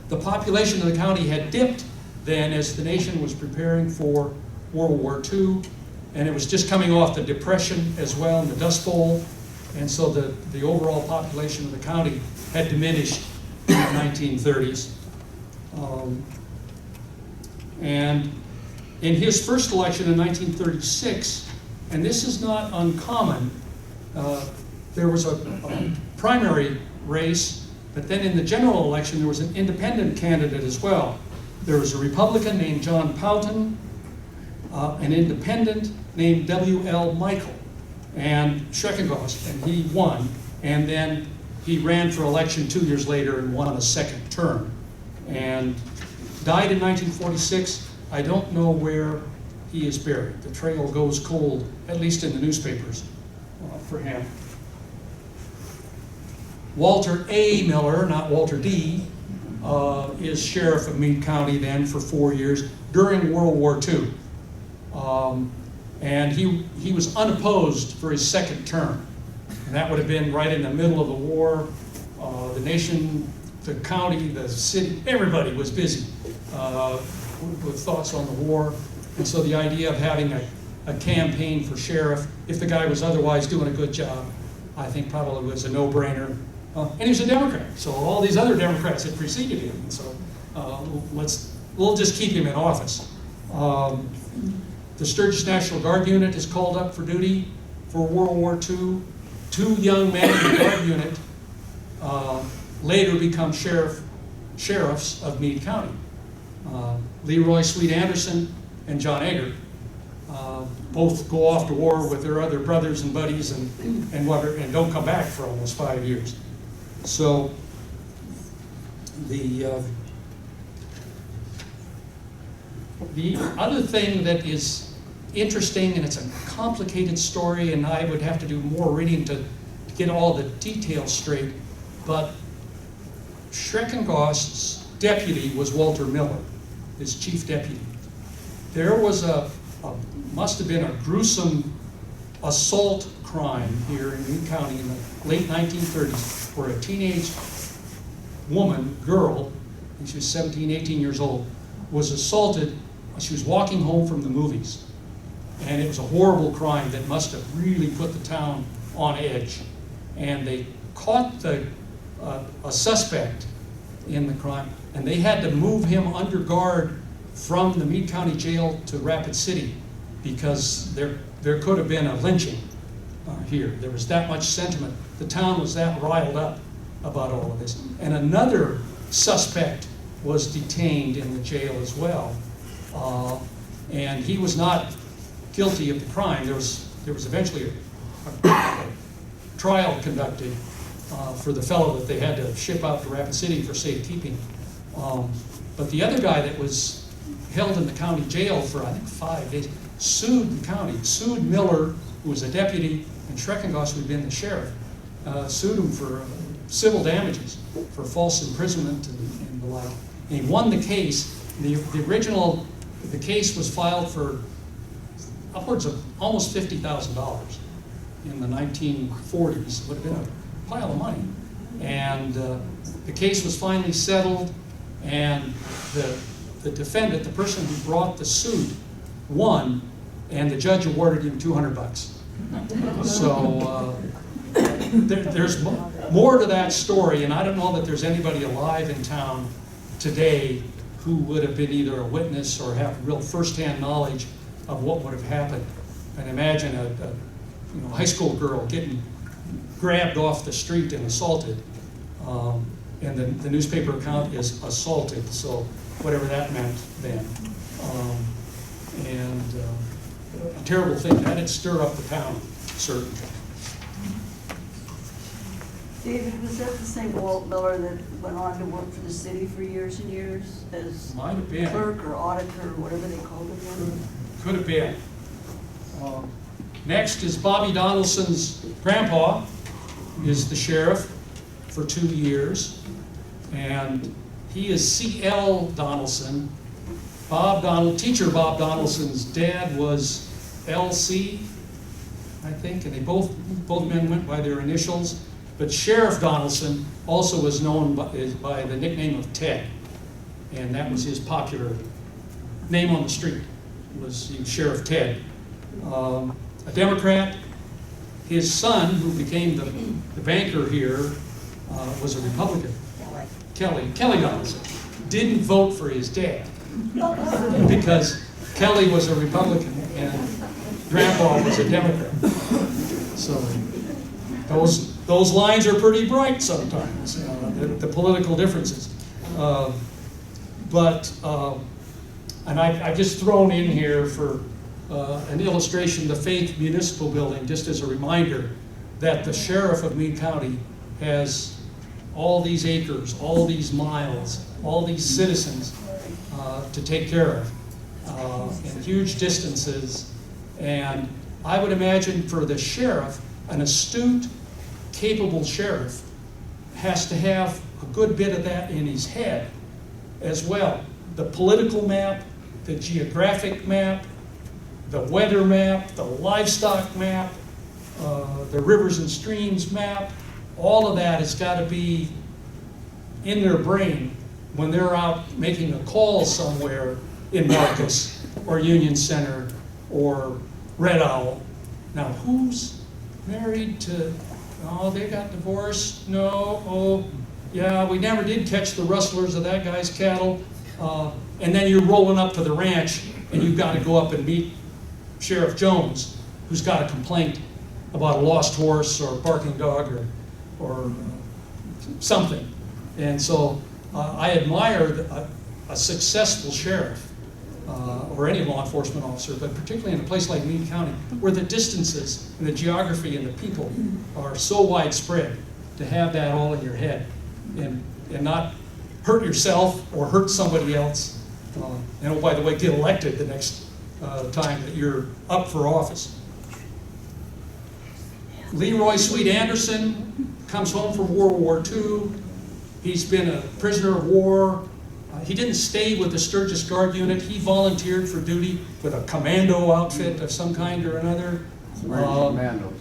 The population of the county had dipped then as the nation was preparing for World War II, and it was just coming off the Depression as well, and the Dust Bowl, and so the overall population of the county had diminished in the 1930s. And in his first election in 1936, and this is not uncommon, there was a primary race But then in the general election, there was an independent candidate as well. There was a Republican named John Poughton, an independent named W.L. Michael, and Shrek Acosta, and he won. And then he ran for election 2 years later and won a second term. And died in 1946. I don't know where he is buried. The trail goes cold, at least in the newspapers, for him. Walter A. Miller, not Walter D., is sheriff of Meade County then for 4 years during World War II. And he was unopposed for his second term. And that would have been right in the middle of the war. The nation, the county, the city, everybody was busy with thoughts on the war. And so the idea of having a campaign for sheriff, if the guy was otherwise doing a good job, I think probably was a no-brainer. And he was a Democrat, so all these other Democrats had preceded him. And so we'll just keep him in office. The Sturgis National Guard unit is called up for duty for World War II. 2 young men in the Guard unit later become sheriffs of Meade County. Leroy Sweet Anderson and John Eggert both go off to war with their other brothers and buddies and don't come back for almost 5 years. So the other thing that is interesting, and it's a complicated story, and I would have to do more reading to get all the details straight, but Shrek Acosta's deputy was Walter Miller, his chief deputy. There was must have been a gruesome assault crime here in Meade County in the late 1930s where a teenage girl, and she was 17, 18 years old, was assaulted. She was walking home from the movies. And it was a horrible crime that must have really put the town on edge. And they caught a suspect in the crime, and they had to move him under guard from the Meade County Jail to Rapid City because there could have been a lynching here. There was that much sentiment. The town was that riled up about all of this. And another suspect was detained in the jail as well. And he was not guilty of the crime. There was eventually a trial conducted for the fellow that they had to ship out to Rapid City for safekeeping. But the other guy that was held in the county jail for, I think, 5 days, sued the county, sued Miller, who was a deputy, and Shrek Acosta, who had been the sheriff, sued him for civil damages, for false imprisonment and the like. And he won the case. The case was filed for upwards of almost $50,000 in the 1940s. It would have been a pile of money. And the case was finally settled, and the defendant, the person who brought the suit, won, and the judge awarded him $200. So there's more to that story, and I don't know that there's anybody alive in town today who would have been either a witness or have real firsthand knowledge of what would have happened. And imagine a high school girl getting grabbed off the street and assaulted, and the newspaper account is assaulted, so whatever that meant then. A terrible thing. That'd stir up the town, certainly. David, was that the same Walt Miller that went on to work for the city for years and years as Might have been. clerk or auditor or whatever they called it then? Could have been. Next is Bobby Donaldson's grandpa, is the sheriff for 2 years, and he is C.L. Donaldson. Teacher Bob Donaldson's dad was L.C., I think, and they both men went by their initials. But Sheriff Donaldson also was known by the nickname of Ted, and that was his popular name on the street, was Sheriff Ted. A Democrat. His son, who became the banker here, was a Republican. Kelly Donaldson. Didn't vote for his dad because Kelly was a Republican and Grandpa was a Democrat. So those lines are pretty bright sometimes, you know, the political differences. And I've just thrown in here for an illustration, the Faith Municipal Building, just as a reminder that the sheriff of Meade County has all these acres, all these miles, all these citizens to take care of in huge distances. And I would imagine for the sheriff, an astute, capable sheriff has to have a good bit of that in his head as well. The political map, the geographic map, the weather map, the livestock map, the rivers and streams map, all of that has got to be in their brain when they're out making a call somewhere in Marcus or Union Center or Red Owl. Now, who's married to, oh, they got divorced? No, oh, yeah, we never did catch the rustlers of that guy's cattle. And then you're rolling up to the ranch and you've got to go up and meet Sheriff Jones, who's got a complaint about a lost horse or a barking dog or something. And so I admire a successful sheriff or any law enforcement officer, but particularly in a place like Meade County, where the distances and the geography and the people are so widespread, to have that all in your head and not hurt yourself or hurt somebody else. And oh, by the way, get elected the next time that you're up for office. Leroy Sweet Anderson comes home from World War II. He's been a prisoner of war. He didn't stay with the Sturgis Guard unit. He volunteered for duty with a commando outfit of some kind or another. British commandos.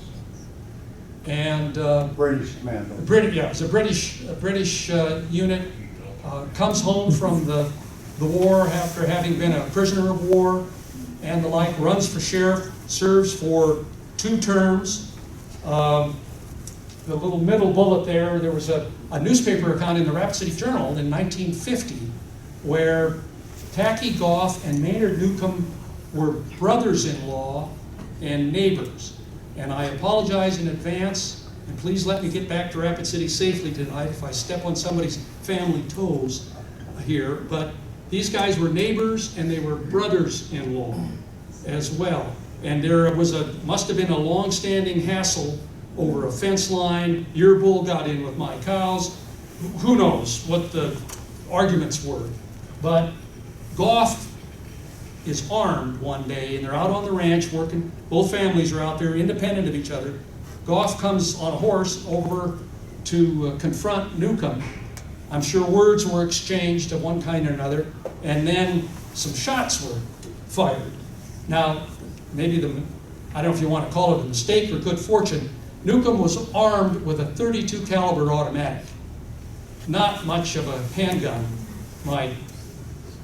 And British commandos. Yeah, it was a British unit. Comes home from the war after having been a prisoner of war and the like. Runs for sheriff. Serves for 2 terms. The little middle bullet there was a newspaper account in the Rapid City Journal in 1950 where Tacky Goff and Maynard Newcomb were brothers-in-law and neighbors. And I apologize in advance, and please let me get back to Rapid City safely tonight if I step on somebody's family toes here. But these guys were neighbors and they were brothers-in-law as well. And there must have been a long-standing hassle over a fence line. Your bull got in with my cows. Who knows what the arguments were. But Goff is armed one day, and they're out on the ranch working. Both families are out there independent of each other. Goff comes on a horse over to confront Newcomb. I'm sure words were exchanged of one kind or another, and then some shots were fired. Now, maybe I don't know if you want to call it a mistake or good fortune, Newcomb was armed with a .32 caliber automatic. Not much of a handgun.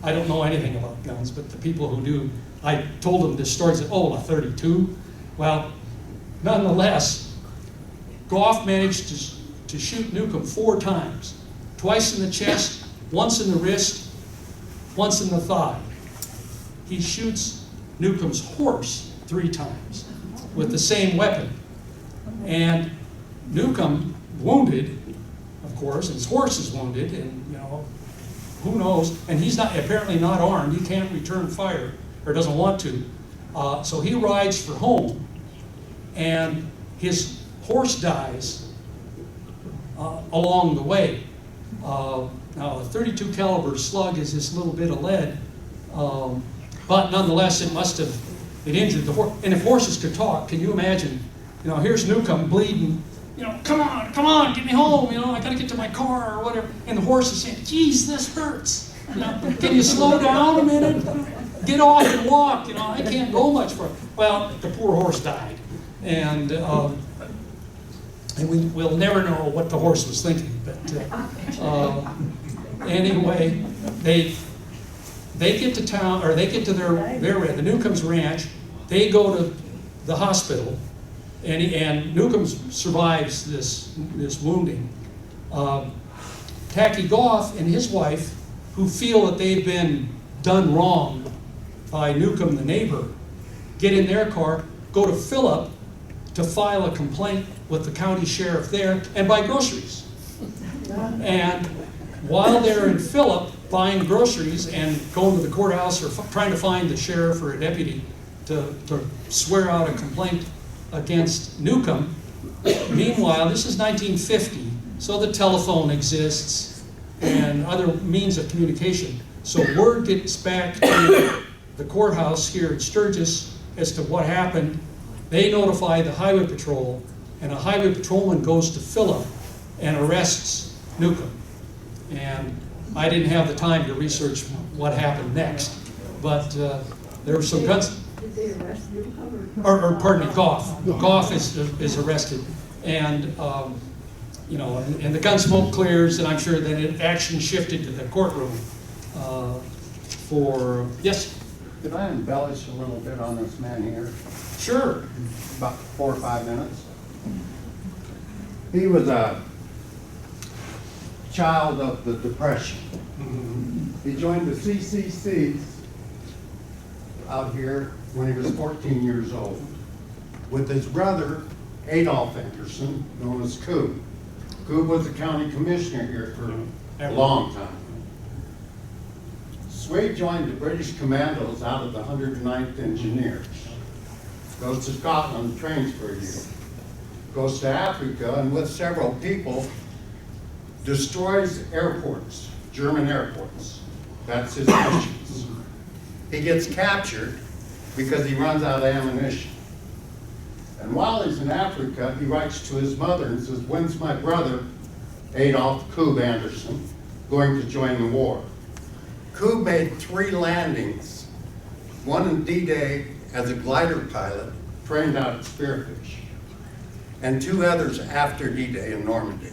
I don't know anything about guns, but the people who do, I told them this story, said, oh, a .32? Well, nonetheless, Goff managed to shoot Newcomb 4 times. Twice in the chest, once in the wrist, once in the thigh. He shoots Newcomb's horse 3 times with the same weapon. And Newcomb, wounded, of course, and his horse is wounded, and who knows, and he's apparently not armed. He can't return fire, or doesn't want to. So he rides for home, and his horse dies along the way. Now, a .32 caliber slug is this little bit of lead, but nonetheless, it injured the horse. And if horses could talk, can you imagine? Here's Newcomb bleeding. Come on, get me home. I got to get to my car or whatever. And the horse is saying, geez, this hurts. Can you slow down a minute? Get off and walk. I can't go much further. Well, the poor horse died. And we'll never know what the horse was thinking. But anyway, they get to town, or they get to the Newcomb's ranch. They go to the hospital. And Newcomb survives this wounding. Tacky Goff and his wife, who feel that they've been done wrong by Newcomb, the neighbor, get in their car, go to Phillip, to file a complaint with the county sheriff there and buy groceries. And while they're in Phillip buying groceries and going to the courthouse or trying to find the sheriff or a deputy to swear out a complaint against Newcomb, meanwhile, this is 1950, so the telephone exists and other means of communication. So word gets back to the courthouse here at Sturgis as to what happened. They notify the highway patrol, and a highway patrolman goes to Phillip and arrests Newcomb. And I didn't have the time to research what happened next, but there were some guns. Did they arrest Newcomb? Or pardon me, Goff. Goff is arrested, and you know, and the gun smoke clears, and I'm sure that action shifted to the courtroom. Yes, Could I embellish a little bit on this man here? sure. About 4 or 5 minutes. He was a child of the Depression. He joined the CCCs out here when he was 14 years old with his brother Adolph Anderson, known as Coob. Coob was the county commissioner here for a long time. Swade joined the British Commandos out of the 109th Engineers. Goes to Scotland, trains for a year. Goes to Africa, and with several people, destroys airports, German airports. That's his missions. He gets captured because he runs out of ammunition. And while he's in Africa, he writes to his mother and says, "When's my brother, Adolph Coob Anderson, going to join the war?" Coob made 3 landings, one in D-Day as a glider pilot, trained out at Spearfish, and 2 others after D-Day in Normandy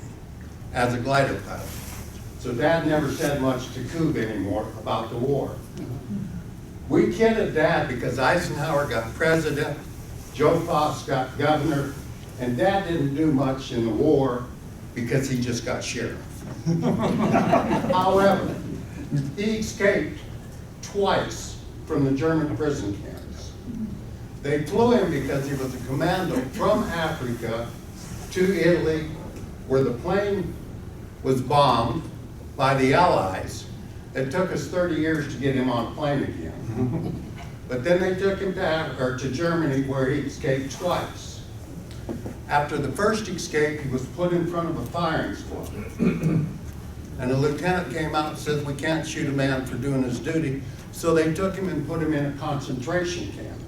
as a glider pilot. So Dad never said much to Coob anymore about the war. We kidded Dad because Eisenhower got president, Joe Foss got governor, and Dad didn't do much in the war because he just got sheriff. However, he escaped twice from the German prison camps. They flew him because he was a commando from Africa to Italy, where the plane was bombed by the Allies. It took us 30 years to get him on a plane again. But then they took him to Germany, where he escaped twice. After the first escape, he was put in front of a firing squad. And a lieutenant came out and said, "We can't shoot a man for doing his duty." So they took him and put him in a concentration camp.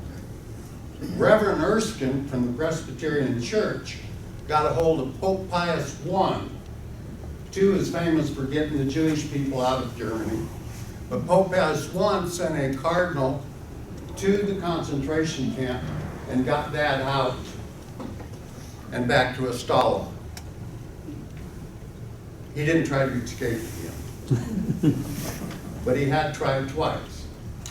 Reverend Erskine from the Presbyterian Church got a hold of Pope Pius I. II is famous for getting the Jewish people out of Germany. But Pope Pius I sent a cardinal to the concentration camp and got Dad out and back to Astala. He didn't try to escape again, but he had tried twice.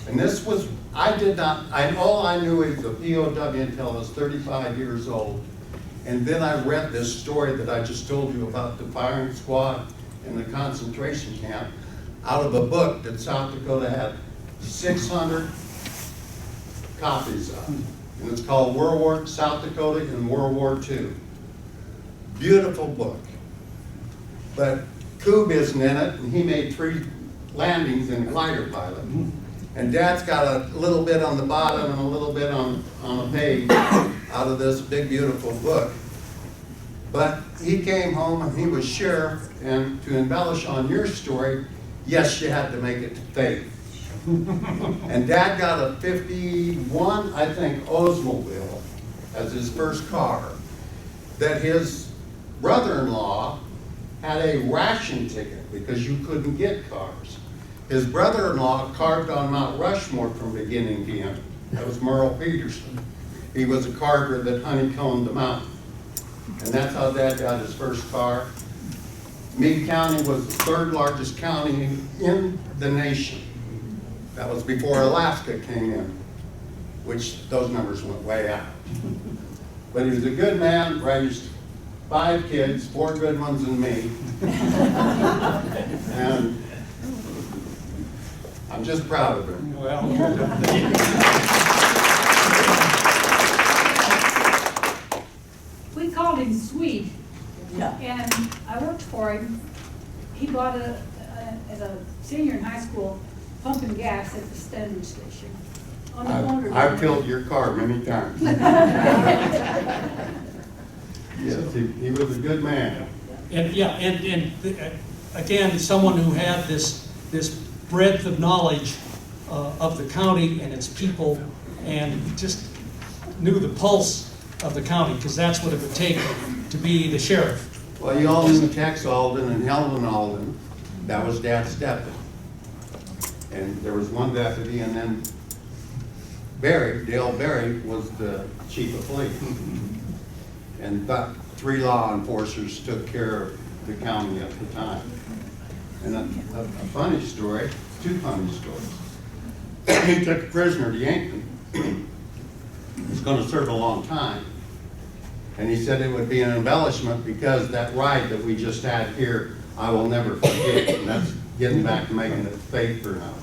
And this was, all I knew he was a POW until I was 35 years old. And then I read this story that I just told you about the firing squad in the concentration camp out of a book that South Dakota had 600 copies of. And it's called South Dakota in World War II. Beautiful book. But Coob isn't in it, and he made 3 landings in glider pilot. And Dad's got a little bit on the bottom and a little bit on a page out of this big, beautiful book. But he came home and he was sheriff, and to embellish on your story, yes, you had to make it to faith. And Dad got a 51, I think, Oldsmobile as his first car that his brother-in-law had a ration ticket because you couldn't get cars. His brother-in-law carved on Mount Rushmore from beginning to end. That was Merle Peterson. He was a carver that honeycombed the mountain. And that's how Dad got his first car. Meade County was the 3rd largest county in the nation. That was before Alaska came in, which those numbers went way out. But he was a good man, raised 5 kids, 4 good ones and me. And I'm just proud of him. Well, Yeah. And I worked for him. He bought as a senior in high school, pumping gas at the Stenton station. On the corner. I've filled your car many times. Yes, he was a good man. And, yeah, again, someone who had this breadth of knowledge of the county and its people, and just knew the pulse of the county, because that's what it would take to be the sheriff. Well, you all knew Tex Alden and Helen Alden. That was Dad's deputy. And there was one deputy, and then Dale Berry was the chief of police. And about 3 law enforcers took care of the county at the time. And a funny story, 2 funny stories. He took a prisoner to Yankton. He was going to serve a long time. And he said it would be an embellishment because that ride that we just had here, I will never forget. And that's getting back to making it faith or not.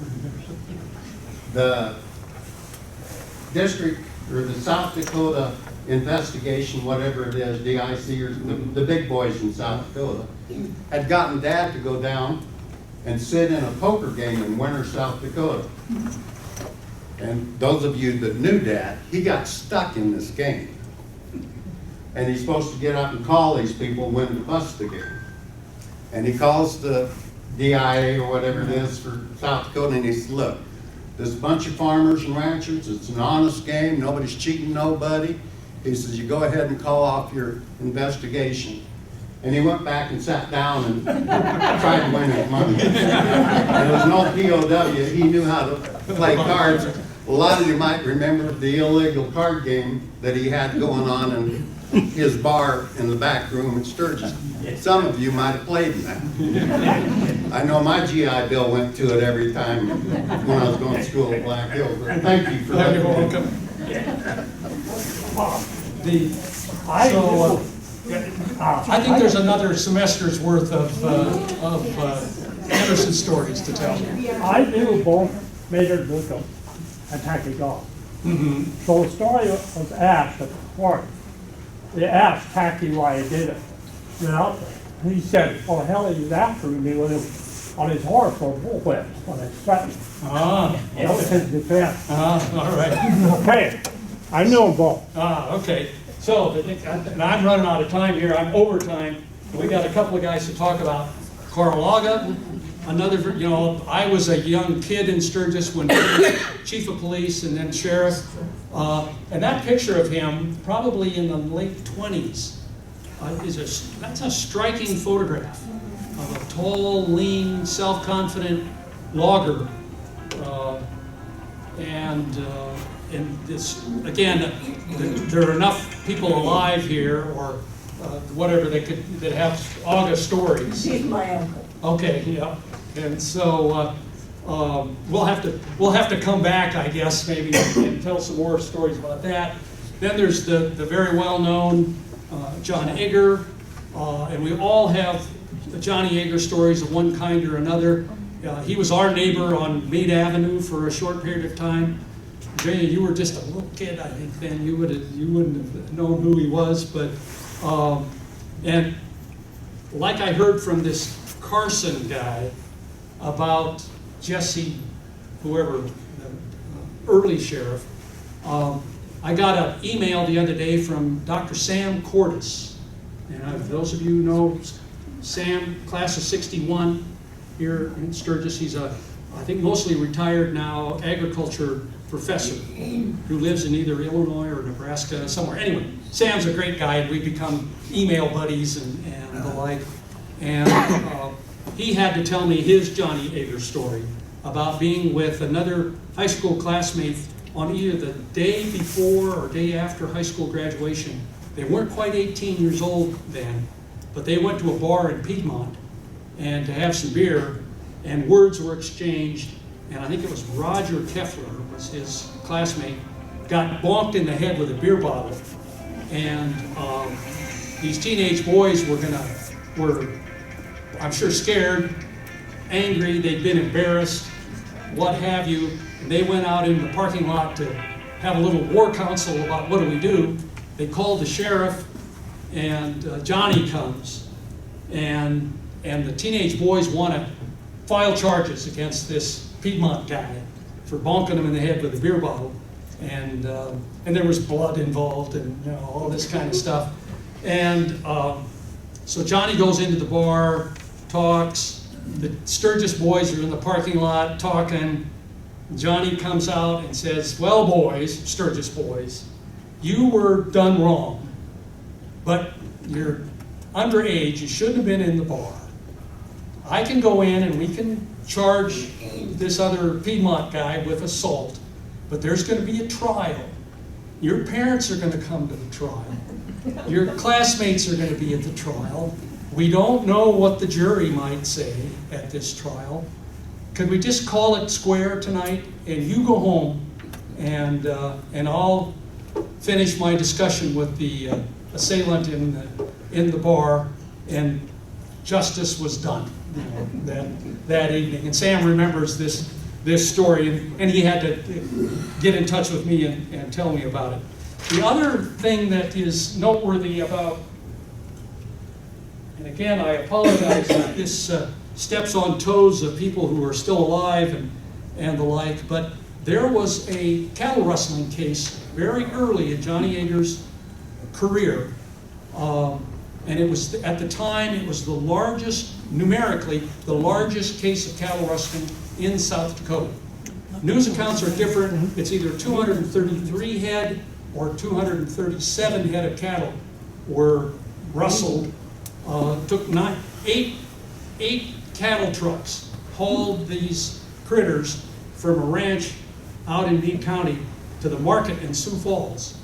The district, or the South Dakota investigation, whatever it is, DIC, or the big boys in South Dakota, had gotten Dad to go down and sit in a poker game in Winter, South Dakota. And those of you that knew Dad, he got stuck in this game. And he's supposed to get up and call these people when to bust the game. And he calls the DIA or whatever it is for South Dakota, and he says, look, there's a bunch of farmers and ranchers, it's an honest game, nobody's cheating nobody. He says, you go ahead and call off your investigation. And he went back and sat down and tried to win his money. There was no POW, he knew how to play cards. A lot of you might remember the illegal card game that he had going on in his bar in the back room in Sturgis. Some of you might have played in that. I know my GI Bill went to it every time when I was going to school at Black Hills. But thank you for that. You're welcome. I think there's another semester's worth of Emerson stories to tell. I knew both Major Newcomb and Tacky Goff. So the story was asked at the court. They asked Tacky why he did it. He said, well, hell, he was after me with him on his horse for a bullwhip when I threatened. That was his defense. All right. Okay, I knew them both. Okay. So, and I'm running out of time here. I'm over time. We got a couple of guys to talk about. Carlaga, another, I was a young kid in Sturgis when he was chief of police and then sheriff. And that picture of him, probably in the late 20s, that's a striking photograph of a tall, lean, self-confident logger. And this, again, there are enough people alive here, or whatever, that have August stories. He's my uncle. Okay, yeah, and so we'll have to come back, I guess, maybe, and tell some more stories about that. Then there's the very well-known John Egger, and we all have the Johnny Egger stories of one kind or another. He was our neighbor on Meade Avenue for a short period of time. Jay, you were just a little kid, I think, then. You wouldn't have known who he was, but and like I heard from this Carson guy about Jesse, whoever, the early sheriff, I got an email the other day from Dr. Sam Cordes. And those of you who know Sam, class of 61 here in Sturgis. He's I think mostly retired now, agriculture professor who lives in either Illinois or Nebraska, somewhere. Anyway, Sam's a great guy, and we've become email buddies and the like. And he had to tell me his Johnny Egger story about being with another high school classmate on either the day before or day after high school graduation. They weren't quite 18 years old then, but they went to a bar in Piedmont and to have some beer, and words were exchanged, and I think it was Roger Keffler was his classmate, got bonked in the head with a beer bottle, and these teenage boys were, I'm sure, scared, angry, they'd been embarrassed, what have you, and they went out in the parking lot to have a little war council about what do we do. They called the sheriff, and Johnny comes, and the teenage boys want to file charges against this Piedmont guy for bonking him in the head with a beer bottle, and there was blood involved, and all this kind of stuff, and so Johnny goes into the bar, talks. The Sturgis boys are in the parking lot talking. Johnny comes out and says, "Well, boys, Sturgis boys, you were done wrong, but you're underage. You shouldn't have been in the bar. I can go in and we can charge this other Piedmont guy with assault, but there's going to be a trial. Your parents are going to come to the trial. Your classmates are going to be at the trial. We don't know what the jury might say at this trial. Could we just call it square tonight, and you go home, and I'll finish my discussion with the assailant in the bar, and justice was done that evening." And Sam remembers this story, and he had to get in touch with me and tell me about it. The other thing that is noteworthy about, and again, I apologize that this steps on toes of people who are still alive and the like, but there was a cattle rustling case very early in Johnny Yeager's career. And it was, at the time, it was the largest, numerically, the largest case of cattle rustling in South Dakota. News accounts are different. It's either 233 head or 237 head of cattle were rustled. Took eight cattle trucks hauled these critters from a ranch out in Meade County to the market in Sioux Falls,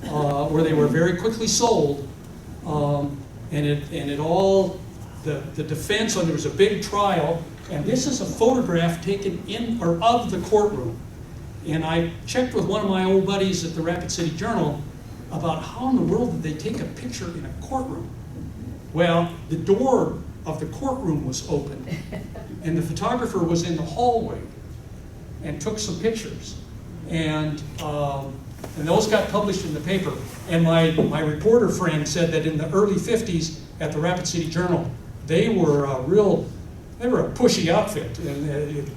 where they were very quickly sold. And it all, the defense, and there was a big trial, and this is a photograph taken in or of the courtroom. And I checked with one of my old buddies at the Rapid City Journal about how in the world did they take a picture in a courtroom. Well, the door of the courtroom was open, and the photographer was in the hallway and took some pictures. And those got published in the paper. And my reporter friend said that in the early 50s at the Rapid City Journal, they were a pushy outfit,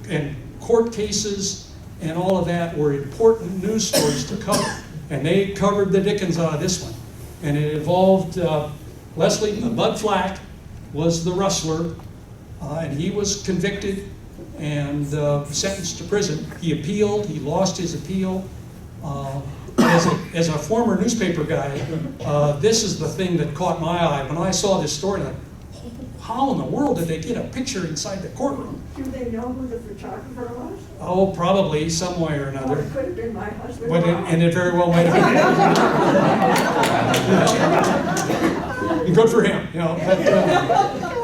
and court cases and all of that were important news stories to cover. And they covered the dickens out of this one. And it involved Bud Flack was the rustler, and he was convicted and sentenced to prison. He appealed, he lost his appeal. As a former newspaper guy, this is the thing that caught my eye. When I saw this story, like, how in the world did they get a picture inside the courtroom? Do they know who the photographer was? Oh, probably some way or Or another. it could have been my husband. But and it very well might have been. Good for him, But,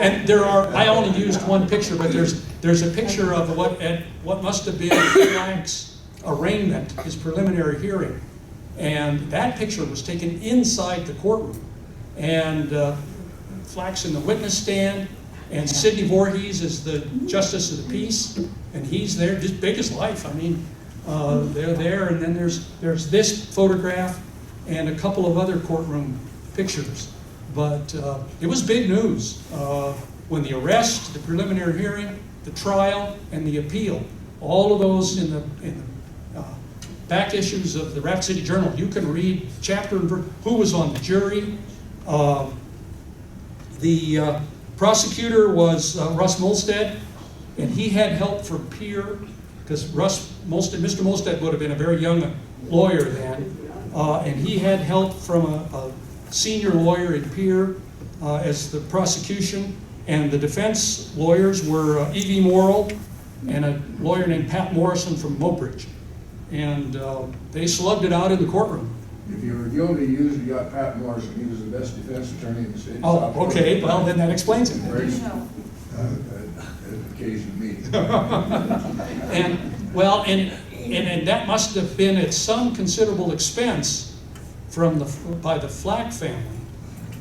and there are. I only used one picture, but there's a picture of what must have been Flack's arraignment, his preliminary hearing, and that picture was taken inside the courtroom, and Flack's in the witness stand, and Sidney Voorhees is the justice of the peace, and he's there, just big as life. I mean, they're there, and then there's this photograph and a couple of other courtroom pictures. But it was big news when the arrest, the preliminary hearing, the trial, and the appeal. All of those in the back issues of the Rapid City Journal. You can read chapter and verse, who was on the jury. The prosecutor was Russ Molstead, and he had help from Peer, because Mr. Molstead would have been a very young lawyer then, and he had help from a senior lawyer in Peer as the prosecution, and the defense lawyers were E.V. Morrill and a lawyer named Pat Morrison from Mobridge. And they slugged it out in the courtroom. If you were guilty, you usually got Pat Morrison. He was the best defense attorney in the state. Oh, okay, well, then that explains it. Occasion me. And that must have been at some considerable expense by the Flack family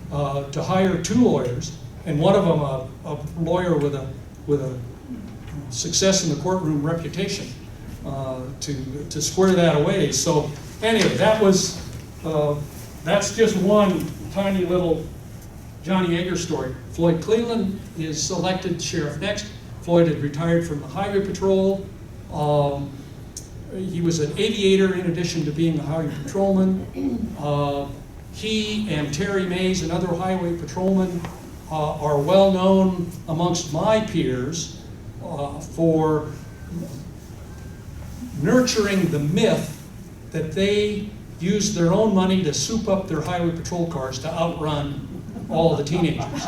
to hire two lawyers, and one of them a lawyer with a success in the courtroom reputation to square that away. So anyway, that was That's just one tiny little Johnny Yeager story. Floyd Cleveland is selected sheriff next. Floyd had retired from the highway patrol. He was an aviator in addition to being a highway patrolman. He and Terry Mays, another highway patrolman, are well known amongst my peers for nurturing the myth that they used their own money to soup up their highway patrol cars to outrun all the teenagers.